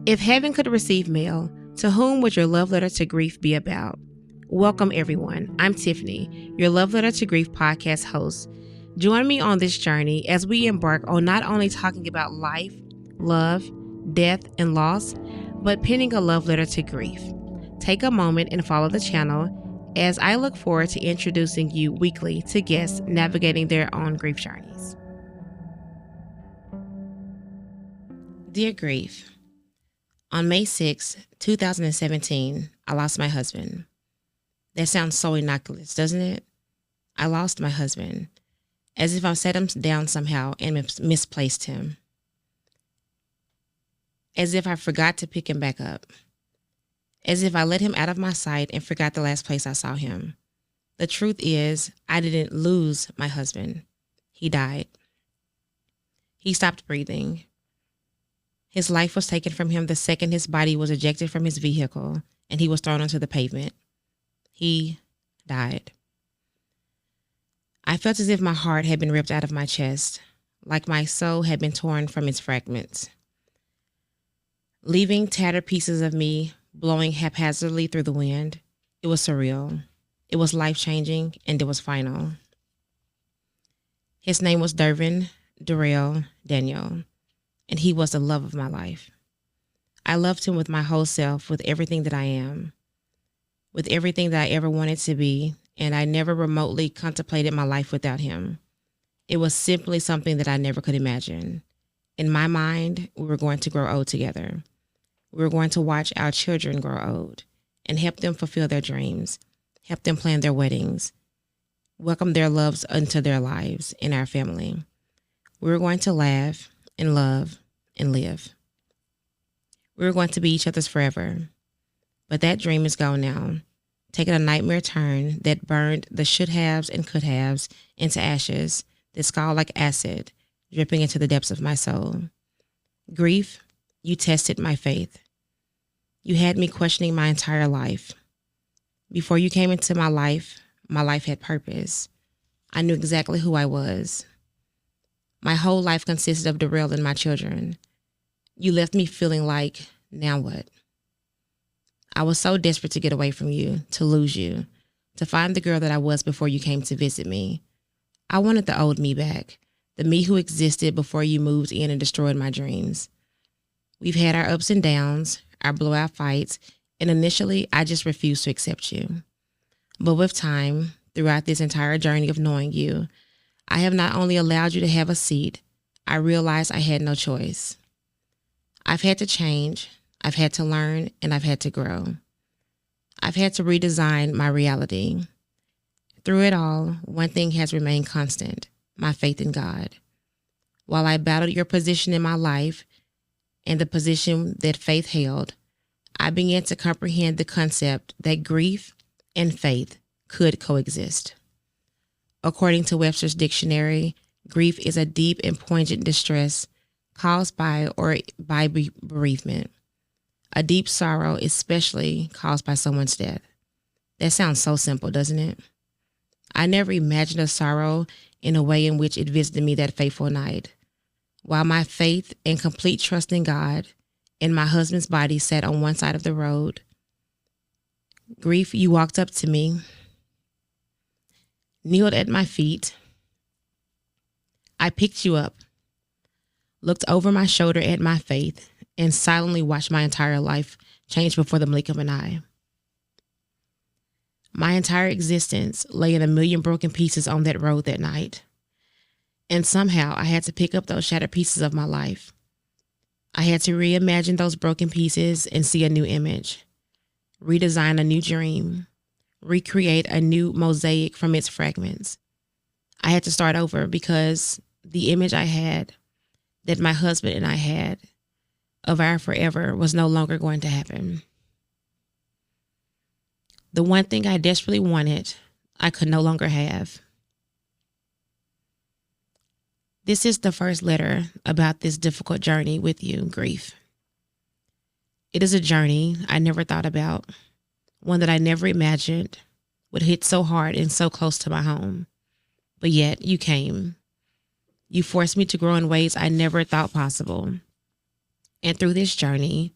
If heaven could receive mail, to whom would your love letter to grief be about? Welcome, everyone. I'm Tiffany, your Love Letter to Grief podcast host. Join me on this journey as we embark on not only talking about life, love, death, and loss, but penning a love letter to grief. Take a moment and follow the channel as I look forward to introducing you weekly to guests navigating their own grief journeys. Dear Grief, on May 6, 2017, I lost my husband. That sounds so innocuous, doesn't it? I lost my husband, as if I set him down somehow and misplaced him. As if I forgot to pick him back up. As if I let him out of my sight and forgot the last place I saw him. The truth is, I didn't lose my husband. He died. He stopped breathing. His life was taken from him the second his body was ejected from his vehicle and he was thrown onto the pavement. He died. I felt as if my heart had been ripped out of my chest, like my soul had been torn from its fragments, leaving tattered pieces of me blowing haphazardly through the wind. It was surreal. It was life-changing, and it was final. His name was Dervin Durrell Daniel, and he was the love of my life. I loved him with my whole self, with everything that I am, with everything that I ever wanted to be, and I never remotely contemplated my life without him. It was simply something that I never could imagine. In my mind, we were going to grow old together. We were going to watch our children grow old and help them fulfill their dreams, help them plan their weddings, welcome their loves into their lives in our family. We were going to laugh and love and live. We were going to be each other's forever. But that dream is gone now, taking a nightmare turn that burned the should-haves and could-haves into ashes that scald like acid, dripping into the depths of my soul. Grief, you tested my faith. You had me questioning my entire life. Before you came into my life had purpose. I knew exactly who I was. My whole life consisted of Darrell and my children. You left me feeling like, now what? I was so desperate to get away from you, to lose you, to find the girl that I was before you came to visit me. I wanted the old me back, the me who existed before you moved in and destroyed my dreams. We've had our ups and downs, our blowout fights, and initially I just refused to accept you. But with time, throughout this entire journey of knowing you, I have not only allowed you to have a seat, I realized I had no choice. I've had to change, I've had to learn, and I've had to grow. I've had to redesign my reality. Through it all, one thing has remained constant, my faith in God. While I battled your position in my life and the position that faith held, I began to comprehend the concept that grief and faith could coexist. According to Webster's dictionary, grief is a deep and poignant distress caused by bereavement. A deep sorrow, especially caused by someone's death. That sounds so simple, doesn't it? I never imagined a sorrow in a way in which it visited me that fateful night. While my faith and complete trust in God and my husband's body sat on one side of the road, grief, you walked up to me, kneeled at my feet. I picked you up, looked over my shoulder at my faith, and silently watched my entire life change before the blink of an eye. My entire existence lay in a million broken pieces on that road that night. And somehow I had to pick up those shattered pieces of my life. I had to reimagine those broken pieces and see a new image, redesign a new dream, recreate a new mosaic from its fragments. I had to start over because the image I had, that my husband and I had, of our forever was no longer going to happen. The one thing I desperately wanted, I could no longer have. This is the first letter about this difficult journey with you, grief. It is a journey I never thought about, one that I never imagined would hit so hard and so close to my home. But yet, you came. You forced me to grow in ways I never thought possible. And through this journey,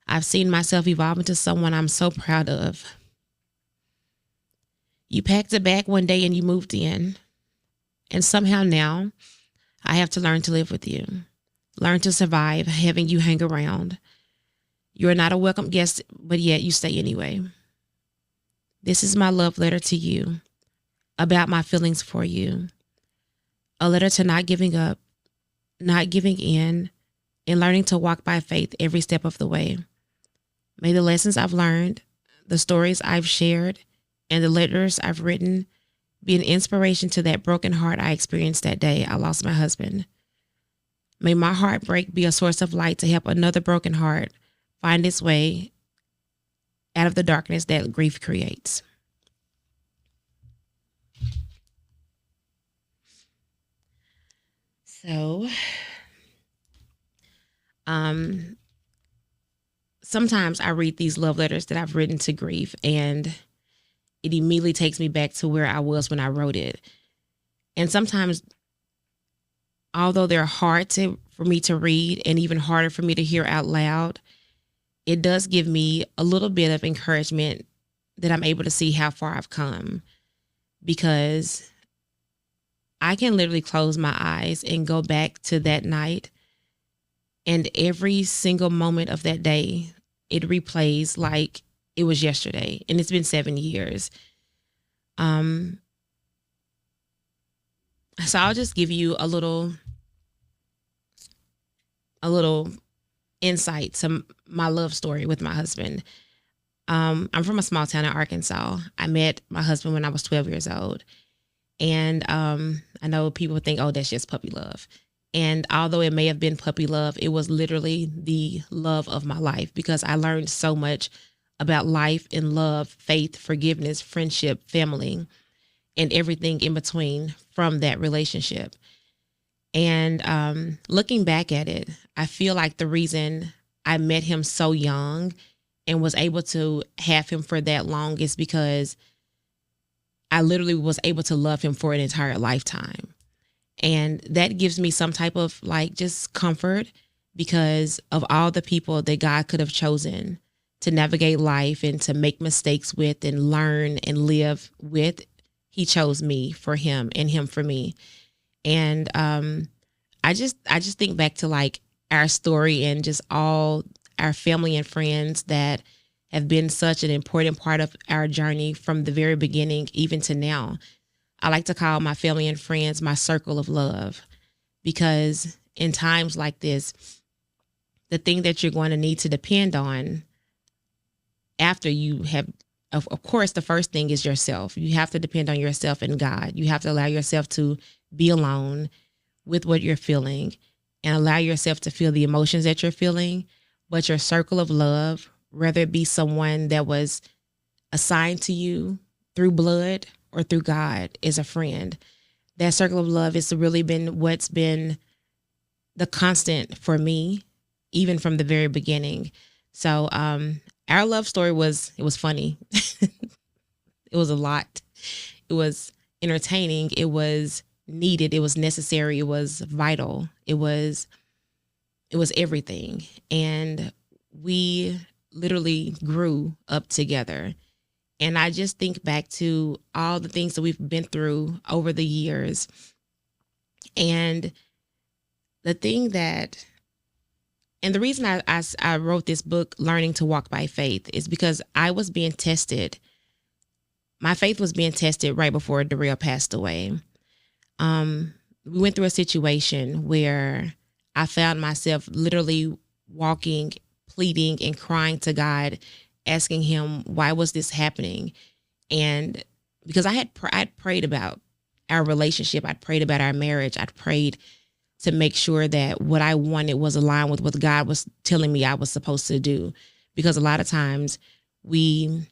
I've seen myself evolve into someone I'm so proud of. You packed a bag one day and you moved in. And somehow now, I have to learn to live with you, learn to survive having you hang around. You are not a welcome guest, but yet you stay anyway. This is my love letter to you, about my feelings for you. A letter to not giving up, not giving in, and learning to walk by faith every step of the way. May the lessons I've learned, the stories I've shared, and the letters I've written be an inspiration to that broken heart I experienced that day I lost my husband. May my heartbreak be a source of light to help another broken heart find its way out of the darkness that grief creates. So, sometimes I read these love letters that I've written to grief, and it immediately takes me back to where I was when I wrote it. And sometimes, although they're hard for me to read and even harder for me to hear out loud, it does give me a little bit of encouragement that I'm able to see how far I've come, because I can literally close my eyes and go back to that night, and every single moment of that day, it replays like it was yesterday, and it's been 7 years. So I'll just give you a little insight to my love story with my husband. I'm from a small town in Arkansas. I met my husband when I was 12 years old. And I know people think, oh, that's just puppy love. And although it may have been puppy love, it was literally the love of my life, because I learned so much about life and love, faith, forgiveness, friendship, family, and everything in between from that relationship. And looking back at it, I feel like the reason I met him so young and was able to have him for that long is because I literally was able to love him for an entire lifetime. And that gives me some type of like just comfort, because of all the people that God could have chosen to navigate life and to make mistakes with and learn and live with. He chose me for him and him for me. And I just think back to like our story and just all our family and friends that have been such an important part of our journey from the very beginning, even to now. I like to call my family and friends my circle of love, because in times like this, the thing that you're going to need to depend on after you have, of course, the first thing is yourself. You have to depend on yourself and God. You have to allow yourself to be alone with what you're feeling and allow yourself to feel the emotions that you're feeling. But your circle of love, whether it be someone that was assigned to you through blood or through God, is a friend. That circle of love has really been what's been the constant for me, even from the very beginning. So our love story was funny. It was a lot. It was entertaining. It was needed. It was necessary. It was vital. It was everything. And we literally grew up together. And I just think back to all the things that we've been through over the years. And the thing that, and the reason I wrote this book, Learning to Walk by Faith, is because I was being tested. My faith was being tested right before Darrell passed away. We went through a situation where I found myself literally walking, pleading, and crying to God, asking him, why was this happening? And because I'd prayed about our relationship, I'd prayed about our marriage, I'd prayed to make sure that what I wanted was aligned with what God was telling me I was supposed to do. Because a lot of times we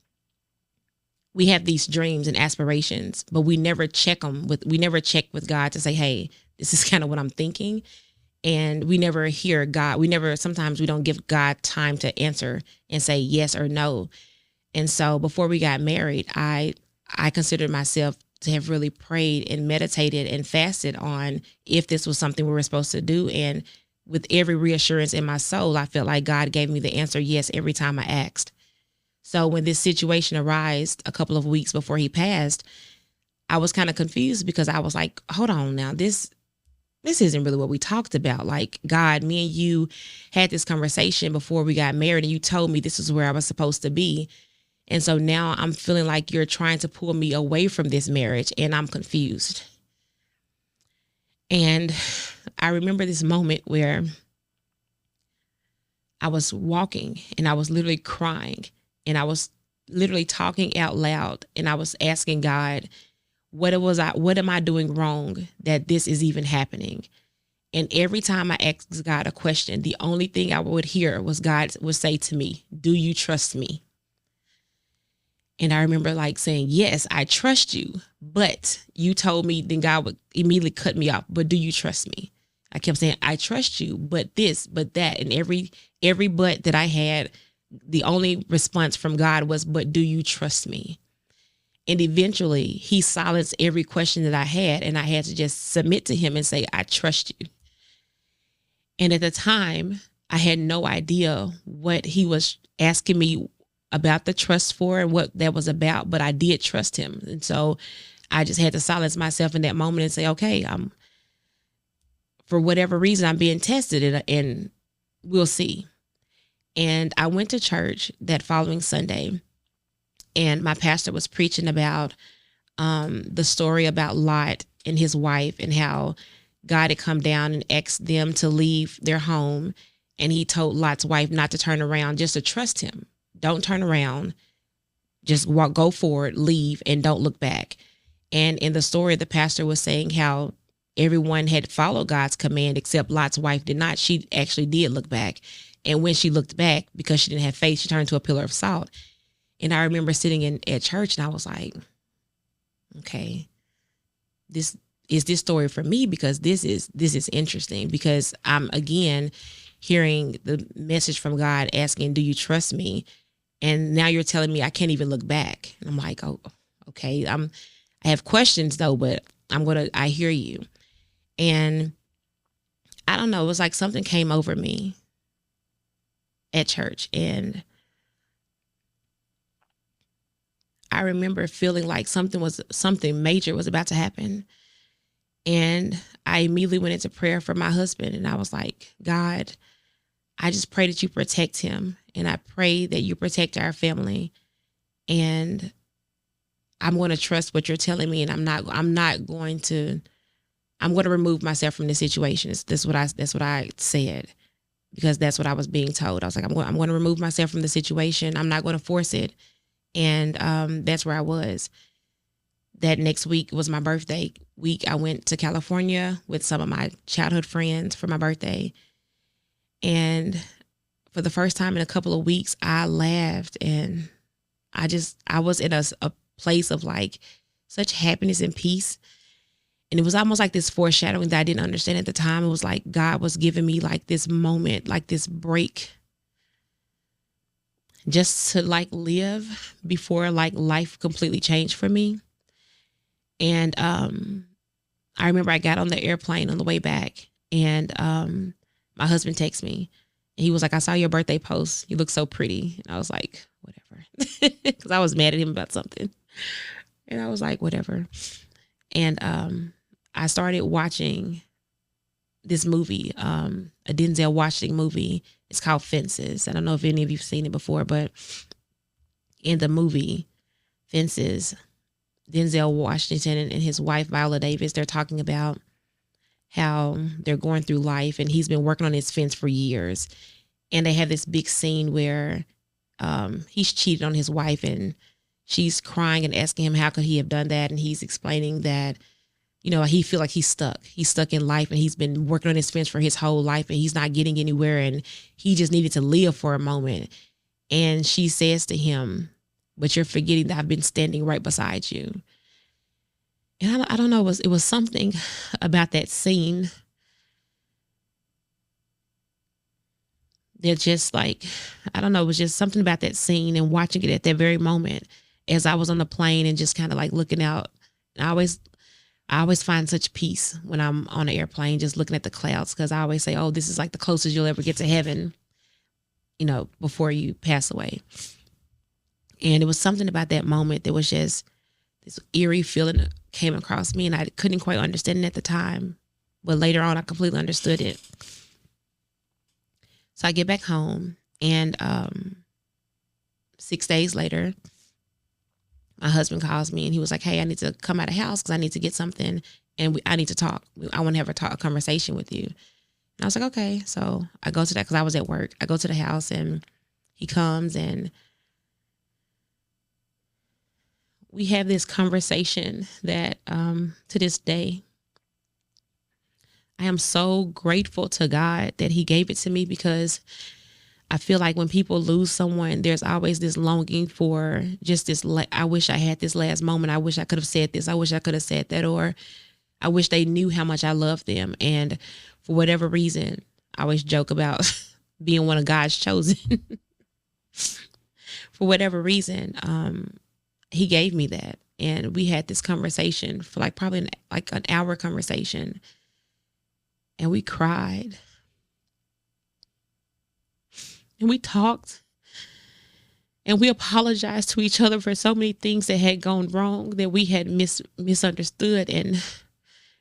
have these dreams and aspirations, but we never check with God to say, hey, this is kind of what I'm thinking. And we never hear God. Sometimes we don't give God time to answer and say yes or no. And so before we got married, I considered myself to have really prayed and meditated and fasted on if this was something we were supposed to do. And with every reassurance in my soul, I felt like God gave me the answer yes every time I asked. So when this situation arose a couple of weeks before he passed, I was kind of confused because I was like, hold on now, this isn't really what we talked about. Like, God, me and you had this conversation before we got married and you told me this is where I was supposed to be. And so now I'm feeling like you're trying to pull me away from this marriage and I'm confused. And I remember this moment where I was walking and I was literally crying and I was literally talking out loud and I was asking God, what am I doing wrong that this is even happening? And every time I asked God a question, the only thing I would hear was God would say to me, do you trust me? And I remember like saying, yes, I trust you, but you told me, then God would immediately cut me off. But do you trust me? I kept saying, I trust you, but this, but that. And every but that I had, the only response from God was, but do you trust me? And eventually he silenced every question that I had. And I had to just submit to him and say, I trust you. And at the time, I had no idea what he was asking me about the trust for and what that was about, but I did trust him. And so I just had to silence myself in that moment and say, okay, for whatever reason, I'm being tested and we'll see. And I went to church that following Sunday and my pastor was preaching about the story about Lot and his wife and how God had come down and asked them to leave their home. And he told Lot's wife not to turn around, just to trust him. Don't turn around, just go forward, leave, and don't look back. And in the story, the pastor was saying how everyone had followed God's command except Lot's wife did not. She actually did look back. And when she looked back, because she didn't have faith, she turned into a pillar of salt. And I remember sitting at church and I was like, okay, this story for me, because this is interesting, because I'm again hearing the message from God asking, do you trust me? And now you're telling me I can't even look back. And I'm like, oh, okay. I have questions though, but I hear you. And I don't know, it was like something came over me at church. And I remember feeling like something major was about to happen. And I immediately went into prayer for my husband. And I was like, God, I just pray that you protect him. And I pray that you protect our family. And I'm going to trust what you're telling me. And I'm going to remove myself from this situation. That's what I said, because that's what I was being told. I was like, I'm going to remove myself from the situation. I'm not going to force it. And that's where I was. That next week was my birthday week. I went to California with some of my childhood friends for my birthday. And for the first time in a couple of weeks, I laughed and I was in a place of like such happiness and peace. And it was almost like this foreshadowing that I didn't understand at the time. It was like God was giving me like this moment, like this break, just to like live before like life completely changed for me. And I remember I got on the airplane on the way back and my husband texted me and he was like, I saw your birthday post. You look so pretty. And I was like, whatever. Because I was mad at him about something. And I was like, whatever. And I started watching this movie, a Denzel Washington movie. It's called Fences. I don't know if any of you've seen it before, but in the movie Fences, Denzel Washington and his wife, Viola Davis, they're talking about how they're going through life and he's been working on his fence for years. And they have this big scene where he's cheated on his wife and she's crying and asking him how could he have done that. And he's explaining that, you know, he feel like he's stuck in life and he's been working on his fence for his whole life and he's not getting anywhere and he just needed to live for a moment. And she says to him, but you're forgetting that I've been standing right beside you. And I don't know, it was something about that scene that just like, I don't know, it was just something about that scene and watching it at that very moment as I was on the plane and just kind of like looking out. I'm I always find such peace when I'm on an airplane just looking at the clouds, because I always say, oh, this is like the closest you'll ever get to heaven, before you pass away. And it was something about that moment that was just this eerie feeling that came across me, and I couldn't quite understand it at the time. But later on, I completely understood it. So I get back home, and 6 days later, my husband calls me, and he was like, hey, I need to come out of the house because I need to get something, and I need to talk. I want to have a conversation with you. And I was like, okay. So I go to that because I was at work. I go to the house, and he comes, and we have this conversation that to this day, I am so grateful to God that he gave it to me, because I feel like when people lose someone, there's always this longing for just this, I wish I had this last moment. I wish I could have said this. I wish I could have said that. Or I wish they knew how much I love them. And for whatever reason, I always joke about being one of God's chosen. For whatever reason, he gave me that. And we had this conversation for like probably an hour conversation. And we cried. And we talked. And we apologized to each other for so many things that had gone wrong, that we had misunderstood and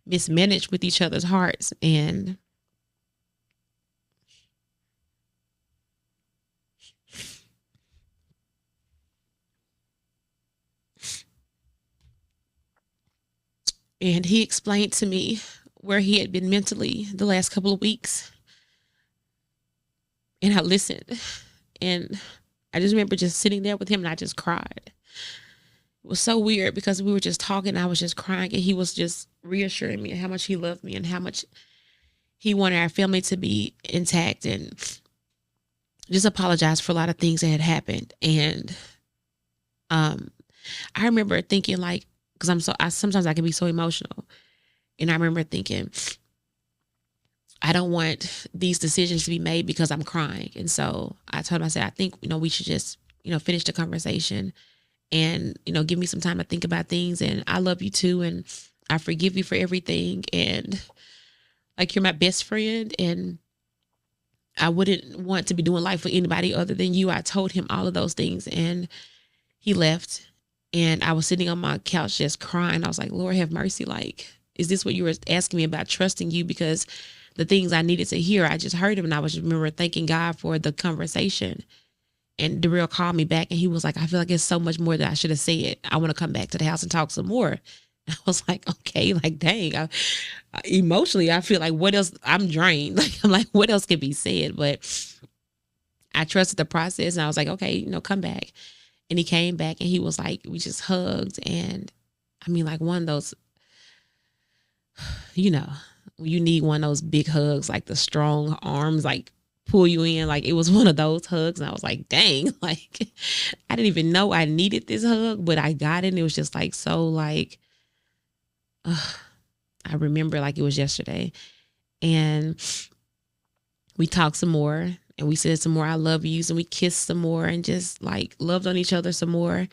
mismanaged with each other's hearts. And he explained to me where he had been mentally the last couple of weeks. And I listened. And I just remember just sitting there with him, and I just cried. It was so weird because we were just talking. I was just crying, and he was just reassuring me how much he loved me and how much he wanted our family to be intact, and just apologized for a lot of things that had happened. And I remember thinking, like, because sometimes I can be so emotional. And I remember thinking, I don't want these decisions to be made because I'm crying. And so I told him, I said, I think, we should just, finish the conversation and, give me some time to think about things. And I love you too. And I forgive you for everything. And like, you're my best friend. And I wouldn't want to be doing life with anybody other than you. I told him all of those things, and he left. And I was sitting on my couch just crying. I was like, Lord have mercy. Like, is this what you were asking me about, trusting you? Because the things I needed to hear, I just heard him. And I was just remember thanking God for the conversation. And Darrell called me back, and he was like, I feel like it's so much more that I should have said. I want to come back to the house and talk some more. I was like, okay, like, dang, emotionally, I feel like what else? I'm drained. Like, I'm like, what else can be said? But I trusted the process, and I was like, okay, come back. And he came back, and he was like, we just hugged. And I mean, like one of those, you need one of those big hugs, like the strong arms, like pull you in. Like, it was one of those hugs. And I was like, dang, like, I didn't even know I needed this hug, but I got it. And it was just like, so like, I remember like it was yesterday. And we talked some more, and we said some more I love yous, and we kissed some more, and just like loved on each other some more.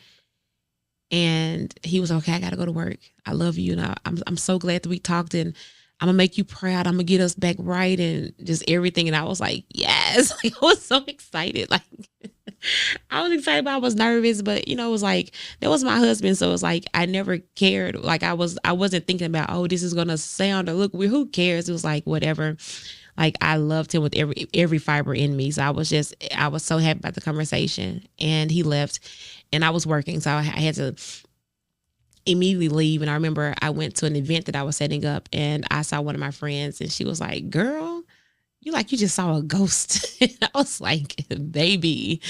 And he was okay, I gotta go to work. I love you. And I'm so glad that we talked, and I'm gonna make you proud. I'm gonna get us back right, and just everything. And I was like, yes. Like, I was so excited. Like, I was excited, but I was nervous. But it was like, that was my husband. So it's like, I never cared. Like, I wasn't thinking about, oh, this is gonna sound or look weird. Who cares? It was like, whatever. Like, I loved him with every fiber in me. So I was so happy about the conversation. And he left, and I was working, so I had to immediately leave. And I remember I went to an event that I was setting up, and I saw one of my friends, and she was like, girl, you just saw a ghost. And I was like, baby,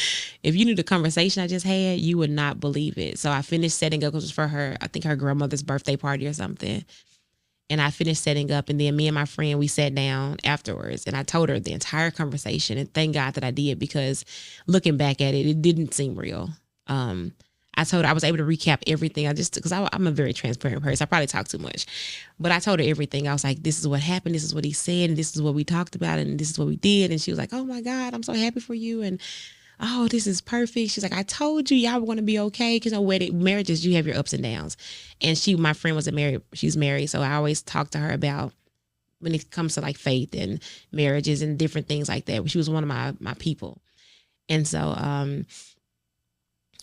if you knew the conversation I just had, you would not believe it. So I finished setting up, because it was for her, I think her grandmother's birthday party or something. And I finished setting up, and then me and my friend, we sat down afterwards, and I told her the entire conversation, and thank God that I did, because looking back at it, it didn't seem real. I told her, I was able to recap everything. Because I'm a very transparent person. I probably talk too much, but I told her everything. I was like, this is what happened. This is what he said. And this is what we talked about. And this is what we did. And she was like, oh my God, I'm so happy for you. And oh, this is perfect. She's like, I told you y'all were going to be okay. Because wedding marriages, you have your ups and downs. And my friend she's married. So I always talk to her about when it comes to like faith and marriages and different things like that. She was one of my people. And so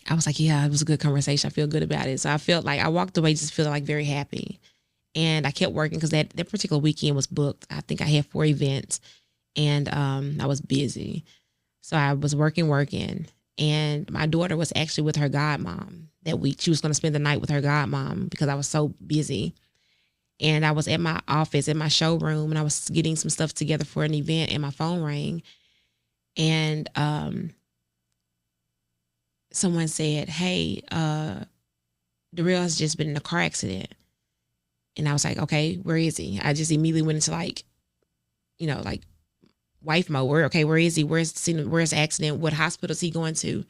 I was like, yeah, it was a good conversation. I feel good about it. So I felt like I walked away just feeling like very happy. And I kept working because that particular weekend was booked. I think I had 4 events and I was busy. So I was working. And my daughter was actually with her godmom that week. She was going to spend the night with her godmom because I was so busy. And I was at my office, in my showroom, and I was getting some stuff together for an event, and my phone rang. And someone said, hey, Darrell has just been in a car accident. And I was like, okay, where is he? I just immediately went into like wife mode. Okay, where is he? Where's the accident? What hospital is he going to?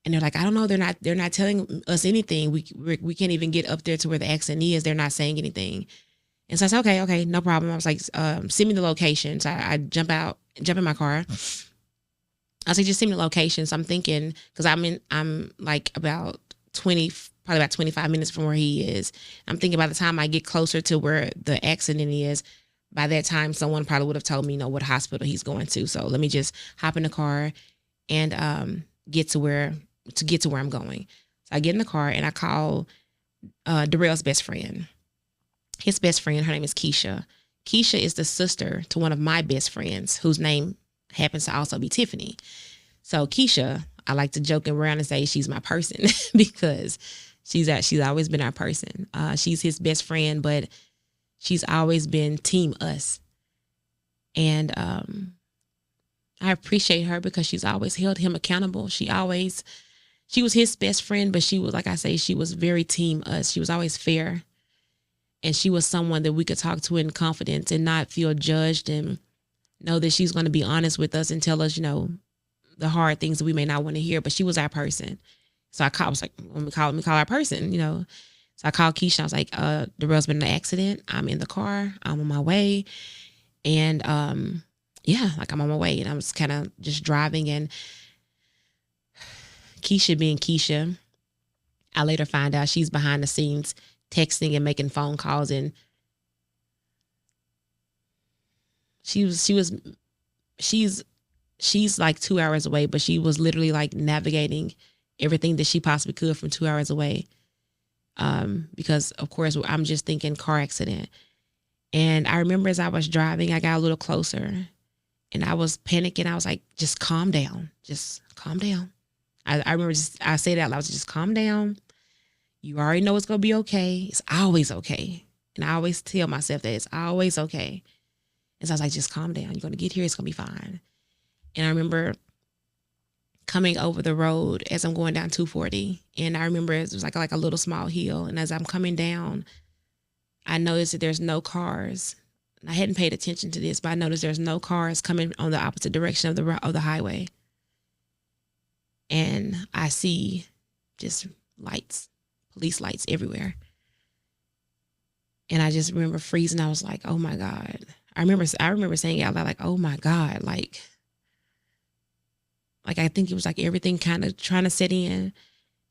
And they're like, I don't know. They're not telling us anything. We can't even get up there to where the accident is. They're not saying anything. And so I said, okay, no problem. I was like, send me the location. So I jump in my car. I was like, just send me the location. So I'm thinking, because I'm like probably about 25 minutes from where he is. I'm thinking by the time I get closer to where the accident is, by that time, someone probably would have told me, what hospital he's going to. So let me just hop in the car and get to where I'm going. So I get in the car and I call Darrell's best friend. His best friend, her name is Keisha. Keisha is the sister to one of my best friends, whose name happens to also be Tiffany. So Keisha, I like to joke around and say she's my person because she's always been our person. She's his best friend, but she's always been team us. And I appreciate her because she's always held him accountable. She was his best friend, but she was, like I say, she was very team us. She was always fair. And she was someone that we could talk to in confidence and not feel judged, and know that she's going to be honest with us and tell us, the hard things that we may not want to hear. But she was our person. So I was like, let me call our person, So I called Keisha. I was like, Darrell's been in an accident. I'm in the car. I'm on my way. And like I'm on my way. And I was kind of just driving. And Keisha being Keisha, I later find out she's behind the scenes texting and making phone calls. And she's like 2 hours away, but she was literally like navigating everything that she possibly could from 2 hours away. Because of course I'm just thinking car accident. And I remember as I was driving, I got a little closer and I was panicking. I was like, just calm down. Just calm down. I remember I said that out loud, just calm down. You already know it's going to be okay. It's always okay. And I always tell myself that it's always okay. And so I was like, just calm down. You're going to get here. It's going to be fine. And I remember coming over the road as I'm going down 240. And I remember it was like a little small hill. And as I'm coming down, I noticed that there's no cars. And I hadn't paid attention to this, but I noticed there's no cars coming on the opposite direction of the highway. And I see just lights, police lights everywhere. And I just remember freezing. I was like, oh my God. I remember saying out loud, like, oh my God, like I think it was like everything kind of trying to set in.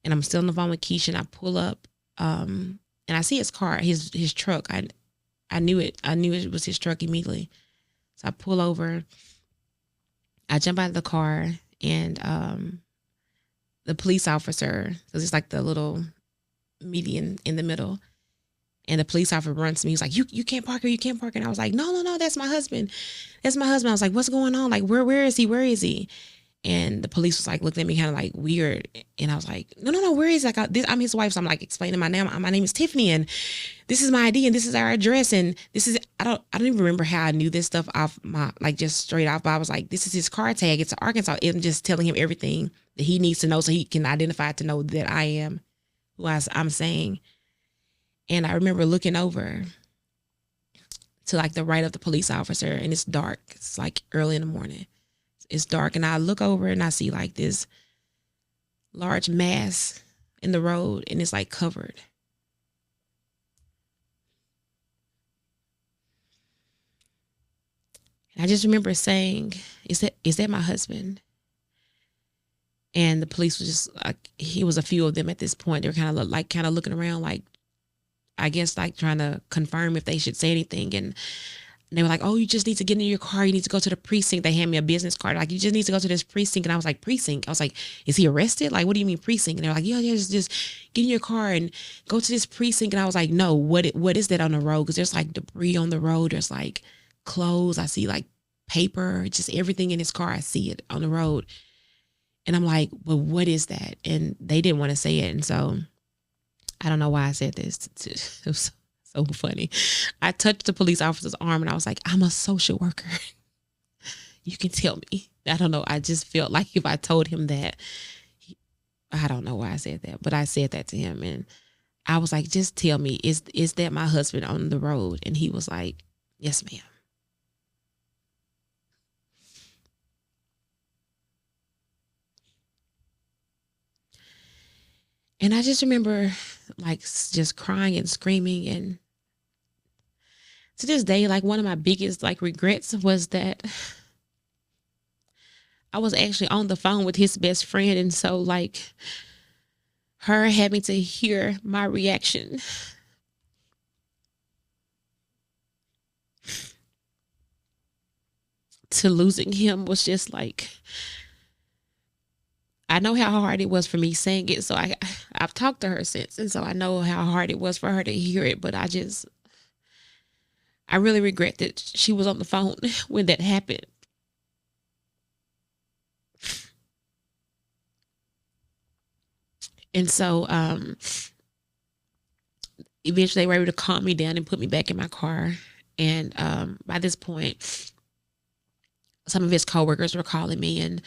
And I'm still on the phone with Keisha, and I pull up and I see his car, his truck. I knew it. I knew it was his truck immediately. So I pull over, I jump out of the car, and the police officer, because it's like the little median in the middle, and the police officer runs to me. He's like, you can't park here. You can't park. And I was like, no, that's my husband. That's my husband. I was like, what's going on? Like, where is he? Where is he? And the police was like looking at me kind of like weird. And I was like, no, where is he? Like, I'm his wife. So I'm like explaining my name. My name is Tiffany, and this is my ID, and this is our address. And this is, I don't even remember how I knew this stuff off my, like just straight off. But I was like, this is his car tag. It's Arkansas. And just telling him everything that he needs to know so he can identify to know that I am who I'm saying. And I remember looking over to like the right of the police officer, and it's dark. It's like early in the morning. It's dark, and I look over and I see like this large mass in the road, and it's like covered. And I just remember saying, is that my husband? And the police was just like, he was a few of them at this point. They were kind of looking around, like, I guess like trying to confirm if they should say anything. And they were like, oh, you just need to get in your car. You need to go to the precinct. They hand me a business card. Like, you just need to go to this precinct. And I was like, precinct? I was like, is he arrested? Like, what do you mean precinct? And they were like, yeah, just get in your car and go to this precinct. And I was like, no, what is that on the road? Because there's like debris on the road. There's like clothes. I see like paper, just everything in his car. I see it on the road. And I'm like, well, what is that? And they didn't want to say it. And so I don't know why I said this. It was so funny. I touched the police officer's arm and I was like, I'm a social worker. You can tell me. I don't know. I just felt like if I told him that, I don't know why I said that, but I said that to him. And I was like, just tell me, is that my husband on the road? And he was like, yes, ma'am. And I just remember like just crying and screaming. And to this day, like one of my biggest like regrets was that I was actually on the phone with his best friend. And so like her having to hear my reaction to losing him was just like, I know how hard it was for me saying it. So I've talked to her since. And so I know how hard it was for her to hear it. But I really regret that she was on the phone when that happened. And so eventually they were able to calm me down and put me back in my car. And by this point, some of his coworkers were calling me and,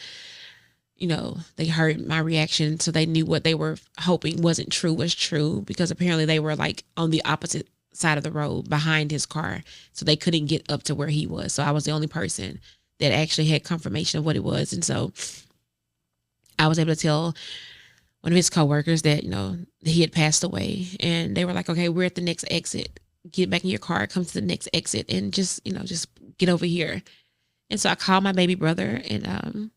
you know, they heard my reaction. So they knew what they were hoping wasn't true was true, because apparently they were like on the opposite side of the road behind his car. So they couldn't get up to where he was. So I was the only person that actually had confirmation of what it was. And so I was able to tell one of his coworkers that, you know, he had passed away. And they were like, okay, we're at the next exit. Get back in your car, come to the next exit, and just, you know, just get over here. And so I called my baby brother and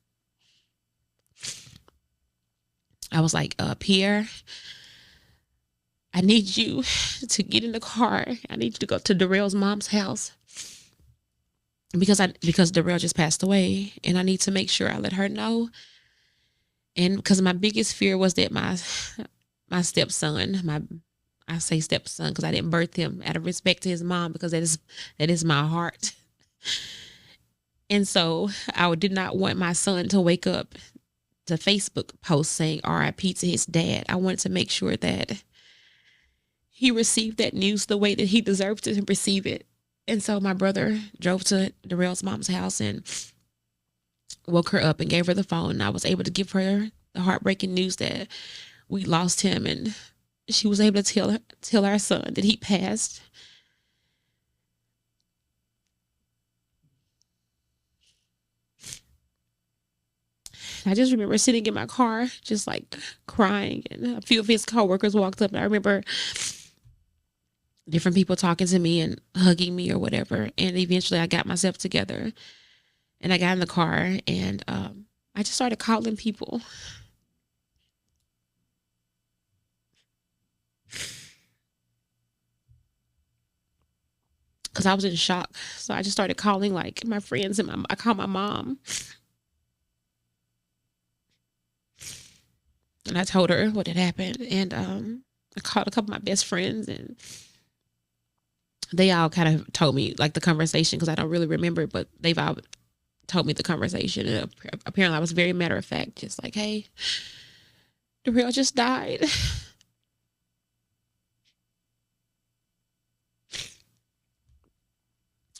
I was like, Pierre, I need you to get in the car. I need you to go to Darrell's mom's house because Darrell just passed away, and I need to make sure I let her know. And because my biggest fear was that my stepson, I say stepson because I didn't birth him, out of respect to his mom, because that is my heart. And so I did not want my son to wake up to Facebook posts saying RIP to his dad. I wanted to make sure that he received that news the way that he deserved to receive it. And so my brother drove to Darrell's mom's house and woke her up and gave her the phone. And I was able to give her the heartbreaking news that we lost him, and she was able to tell our son that he passed. I just remember sitting in my car, just like crying, and a few of his coworkers walked up, and I remember different people talking to me and hugging me or whatever. And eventually I got myself together and I got in the car, and I just started calling people. Because I was in shock. So I just started calling like my friends, and I called my mom. And I told her what had happened. And I called a couple of my best friends, and they all kind of told me like the conversation, because I don't really remember it, but they've all told me the conversation. And apparently I was very matter of fact, just like, hey, Darrell just died.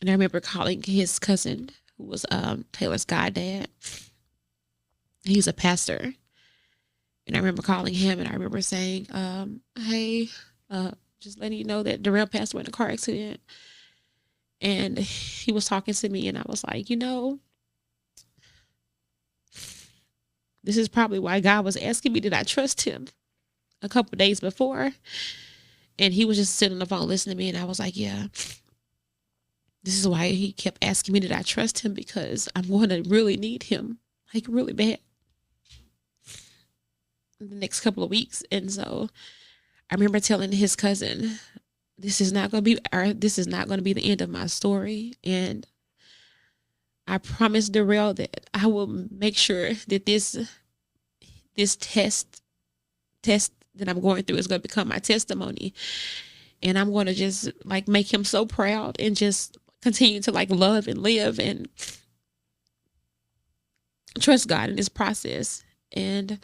And I remember calling his cousin, who was Taylor's goddad. He's a pastor. And I remember calling him, and I remember saying, hey, just letting you know that Darrell passed away in a car accident. And he was talking to me, and I was like, you know, this is probably why God was asking me, did I trust him, a couple of days before? And he was just sitting on the phone listening to me, and I was like, yeah, this is why he kept asking me, did I trust him? Because I'm going to really need him, like really bad. the next couple of weeks. And so I remember telling his cousin, this is not going to be, or this is not going to be the end of my story. And I promised Darrell that I will make sure that this test that I'm going through is going to become my testimony. And I'm going to just like make him so proud and just continue to like love and live and trust God in this process. And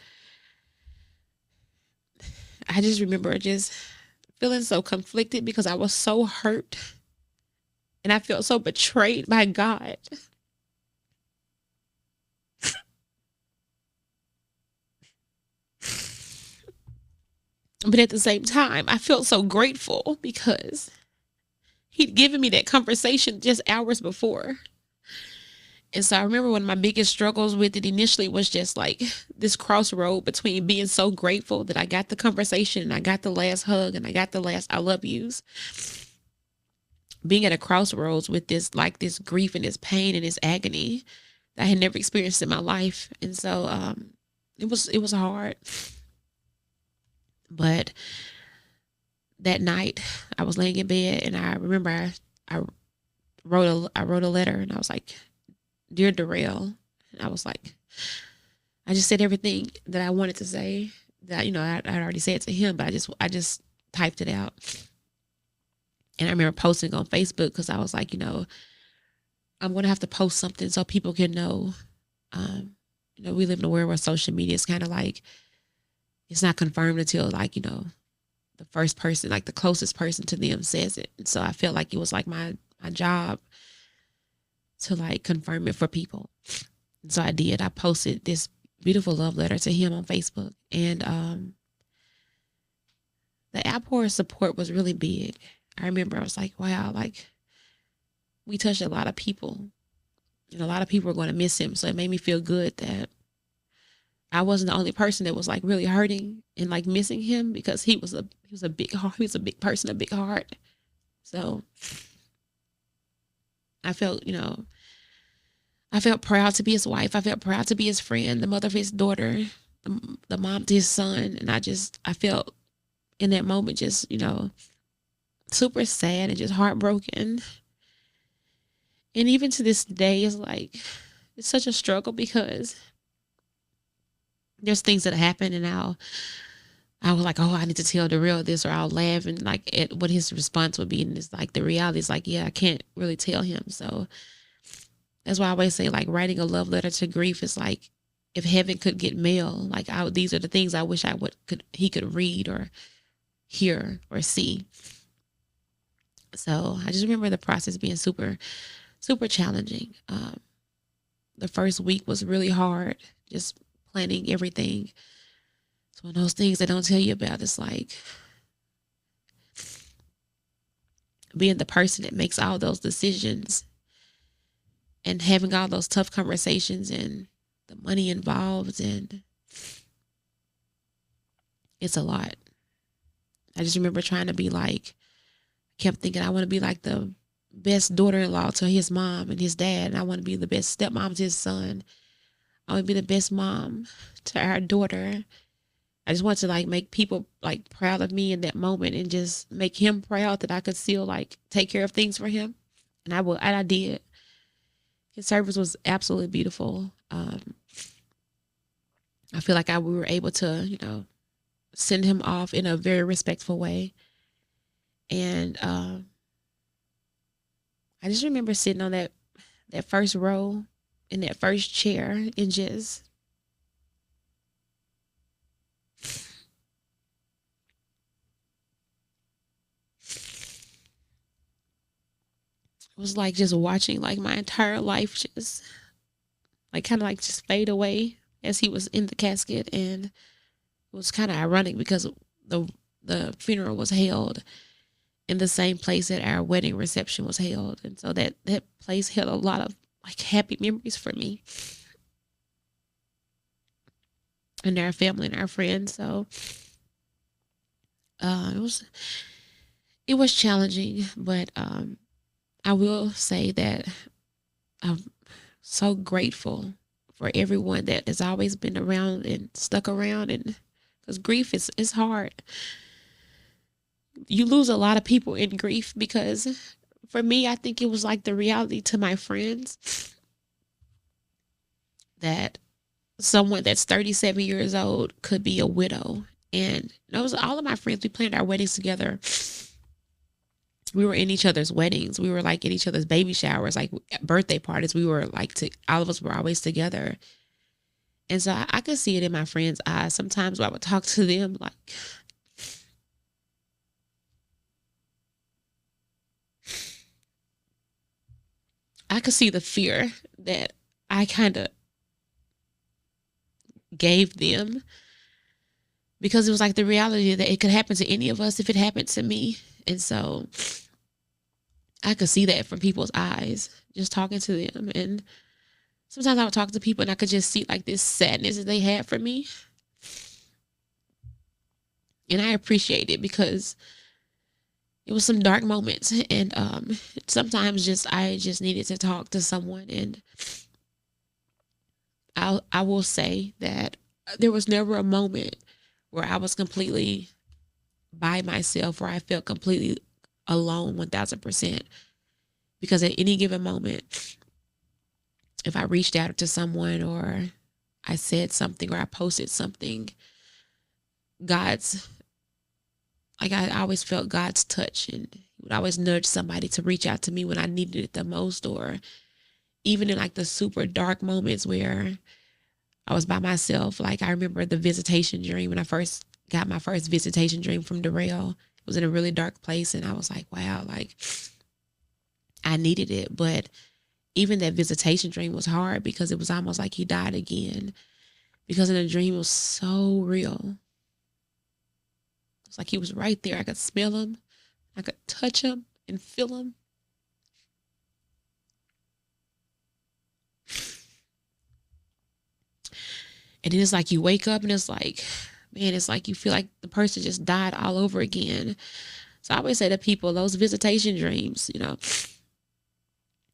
I just remember just feeling so conflicted because I was so hurt and I felt so betrayed by God. But at the same time, I felt so grateful because he'd given me that conversation just hours before. And so I remember one of my biggest struggles with it initially was just like this crossroad between being so grateful that I got the conversation and I got the last hug and I got the last I love yous. Being at a crossroads with this, like this grief and this pain and this agony that I had never experienced in my life. And so it was hard. But that night I was laying in bed and I remember I wrote a letter and I was like, Dear Darrell, and I was like, I just said everything that I wanted to say that, you know, I already said to him, but I just typed it out. And I remember posting on Facebook because I was like, you know, I'm going to have to post something so people can know. You know, we live in a world where social media is kind of like, it's not confirmed until like, you know, the first person, like the closest person to them says it. And so I felt like it was like my job to like confirm it for people. And so I did. I posted this beautiful love letter to him on Facebook. And the outpour of support was really big. I remember I was like, wow, like we touched a lot of people. And a lot of people were going to miss him. So it made me feel good that I wasn't the only person that was like really hurting and like missing him because he was a big heart. He was a big person, a big heart. So I felt, you know, I felt proud to be his wife. I felt proud to be his friend, the mother of his daughter, the mom to his son. And I felt in that moment just, you know, super sad and just heartbroken. And even to this day, it's like, it's such a struggle because there's things that happen and I was like, oh, I need to tell Darrell this or I'll laugh and like at what his response would be. And it's like, the reality is like, yeah, I can't really tell him. So that's why I always say like writing a love letter to grief is like, if heaven could get mail, like these are the things I wish he could read or hear or see. So I just remember the process being super, super challenging. The first week was really hard, just planning everything. It's one of those things they don't tell you about. It's like being the person that makes all those decisions and having all those tough conversations and the money involved, and it's a lot. I just remember trying to be like, kept thinking I want to be like the best daughter-in-law to his mom and his dad, and I want to be the best stepmom to his son. I want to be the best mom to our daughter. I just want to like make people like proud of me in that moment and just make him proud that I could still like take care of things for him. And I did. His service was absolutely beautiful. I feel like we were able to, you know, send him off in a very respectful way. And I just remember sitting on that first row in that first chair and just it was like just watching like my entire life just like kind of like just fade away as he was in the casket. And it was kind of ironic because the funeral was held in the same place that our wedding reception was held, and so that place held a lot of like happy memories for me and our family and our friends. So uh, it was it was challenging, but I will say that I'm so grateful for everyone that has always been around and stuck around and because grief is hard. You lose a lot of people in grief, because for me, I think it was like the reality to my friends that someone that's 37 years old could be a widow. And those all of my friends, we planned our weddings together. We were in each other's weddings. We were like in each other's baby showers, like birthday parties. We were like, all of us were always together. And so I could see it in my friends' eyes. Sometimes when I would talk to them, like, I could see the fear that I kind of gave them, because it was like the reality that it could happen to any of us if it happened to me. And so I could see that from people's eyes, just talking to them. And sometimes I would talk to people and I could just see like this sadness that they had for me. And I appreciate it, because it was some dark moments. And sometimes I just needed to talk to someone. And I will say that there was never a moment where I was completely by myself, where I felt completely alone 1000%. Because at any given moment, if I reached out to someone, or I said something, or I posted something, I always felt God's touch, and he would always nudge somebody to reach out to me when I needed it the most, or even in like the super dark moments where I was by myself. Like I remember the visitation dream, when I first got my first visitation dream from Darrell. It was in a really dark place, and I was like, wow, like I needed it. But even that visitation dream was hard, because it was almost like he died again, because in the dream it was so real. It's like he was right there. I could smell him, I could touch him and feel him. And then it's like you wake up and it's like, man, it's like you feel like the person just died all over again. So I always say to people, those visitation dreams,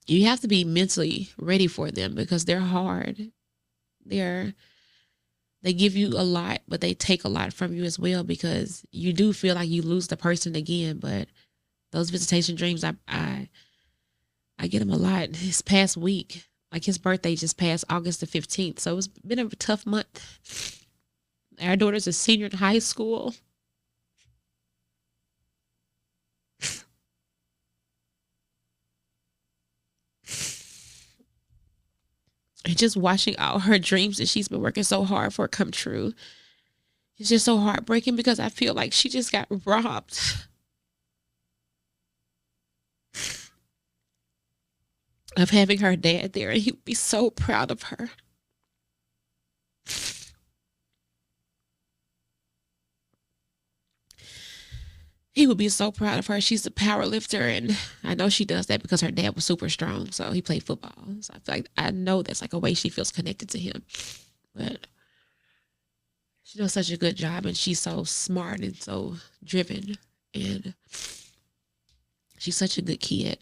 you have to be mentally ready for them, because they're hard. They give you a lot, but they take a lot from you as well, because you do feel like you lose the person again. But those visitation dreams, I get them a lot. This past week, like his birthday just passed August the 15th. So it's been a tough month. Our daughter's a senior in high school. And just watching all her dreams that she's been working so hard for come true. It's just so heartbreaking, because I feel like she just got robbed of having her dad there, and he would be so proud of her. He would be so proud of her. She's a power lifter, and I know she does that because her dad was super strong. So he played football. So I feel like I know that's like a way she feels connected to him. But she does such a good job, and she's so smart and so driven, and she's such a good kid.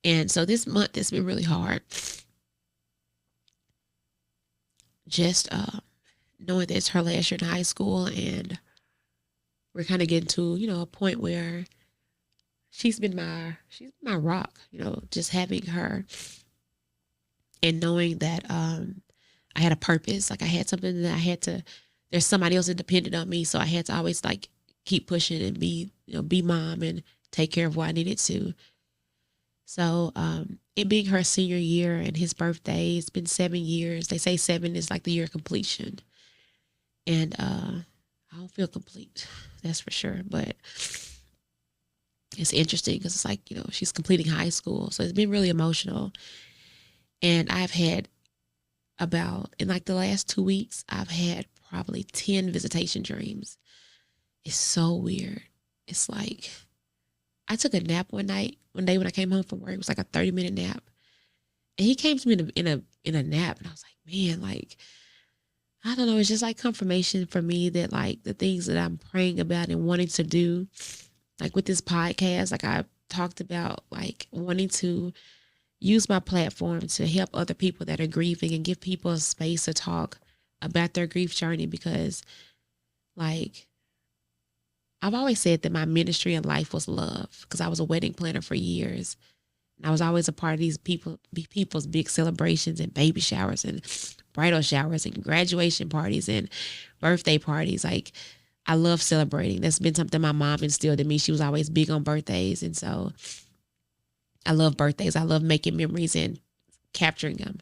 And so this month it's been really hard. Just knowing that it's her last year in high school, and we're kind of getting to, a point where she's been my rock, just having her and knowing that I had a purpose. Like I had something that there's somebody else that depended on me. So I had to always like keep pushing and be mom and take care of what I needed to. So it being her senior year and his birthday, it's been 7 years. They say 7 is like the year of completion. And I don't feel complete, that's for sure. But it's interesting because it's like, she's completing high school. So it's been really emotional. And I've had in like the last 2 weeks, I've had probably 10 visitation dreams. It's so weird. It's like, I took a nap one day when I came home from work. It was like a 30-minute nap. And he came to me in a nap. And I was like, man, like, I don't know. It's just like confirmation for me that like the things that I'm praying about and wanting to do, like with this podcast, like I talked about, like wanting to use my platform to help other people that are grieving and give people a space to talk about their grief journey, because Like, I've always said that my ministry in life was love because I was a wedding planner for years. And I was always a part of these people's big celebrations and baby showers and bridal showers and graduation parties and birthday parties. Like, I love celebrating. That's been something my mom instilled in me. She was always big on birthdays. And so I love birthdays. I love making memories and capturing them.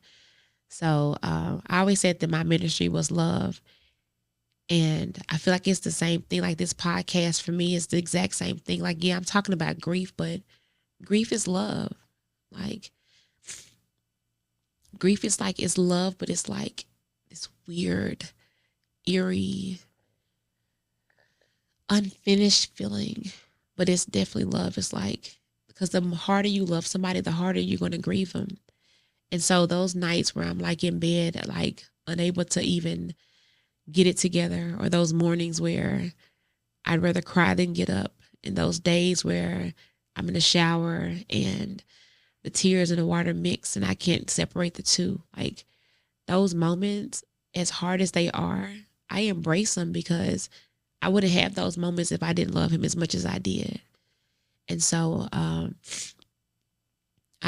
So I always said that my ministry was love. And I feel like it's the same thing. Like, this podcast for me is the exact same thing. Like, yeah, I'm talking about grief, but grief is love. Like, grief is like, it's love, but it's like this weird, eerie, unfinished feeling. But it's definitely love. It's like, because the harder you love somebody, the harder you're going to grieve them. And so those nights where I'm like in bed, like unable to even get it together, or those mornings where I'd rather cry than get up, and those days where I'm in the shower and the tears and the water mix and I can't separate the two, like those moments, as hard as they are, I embrace them because I wouldn't have those moments if I didn't love him as much as I did. And so I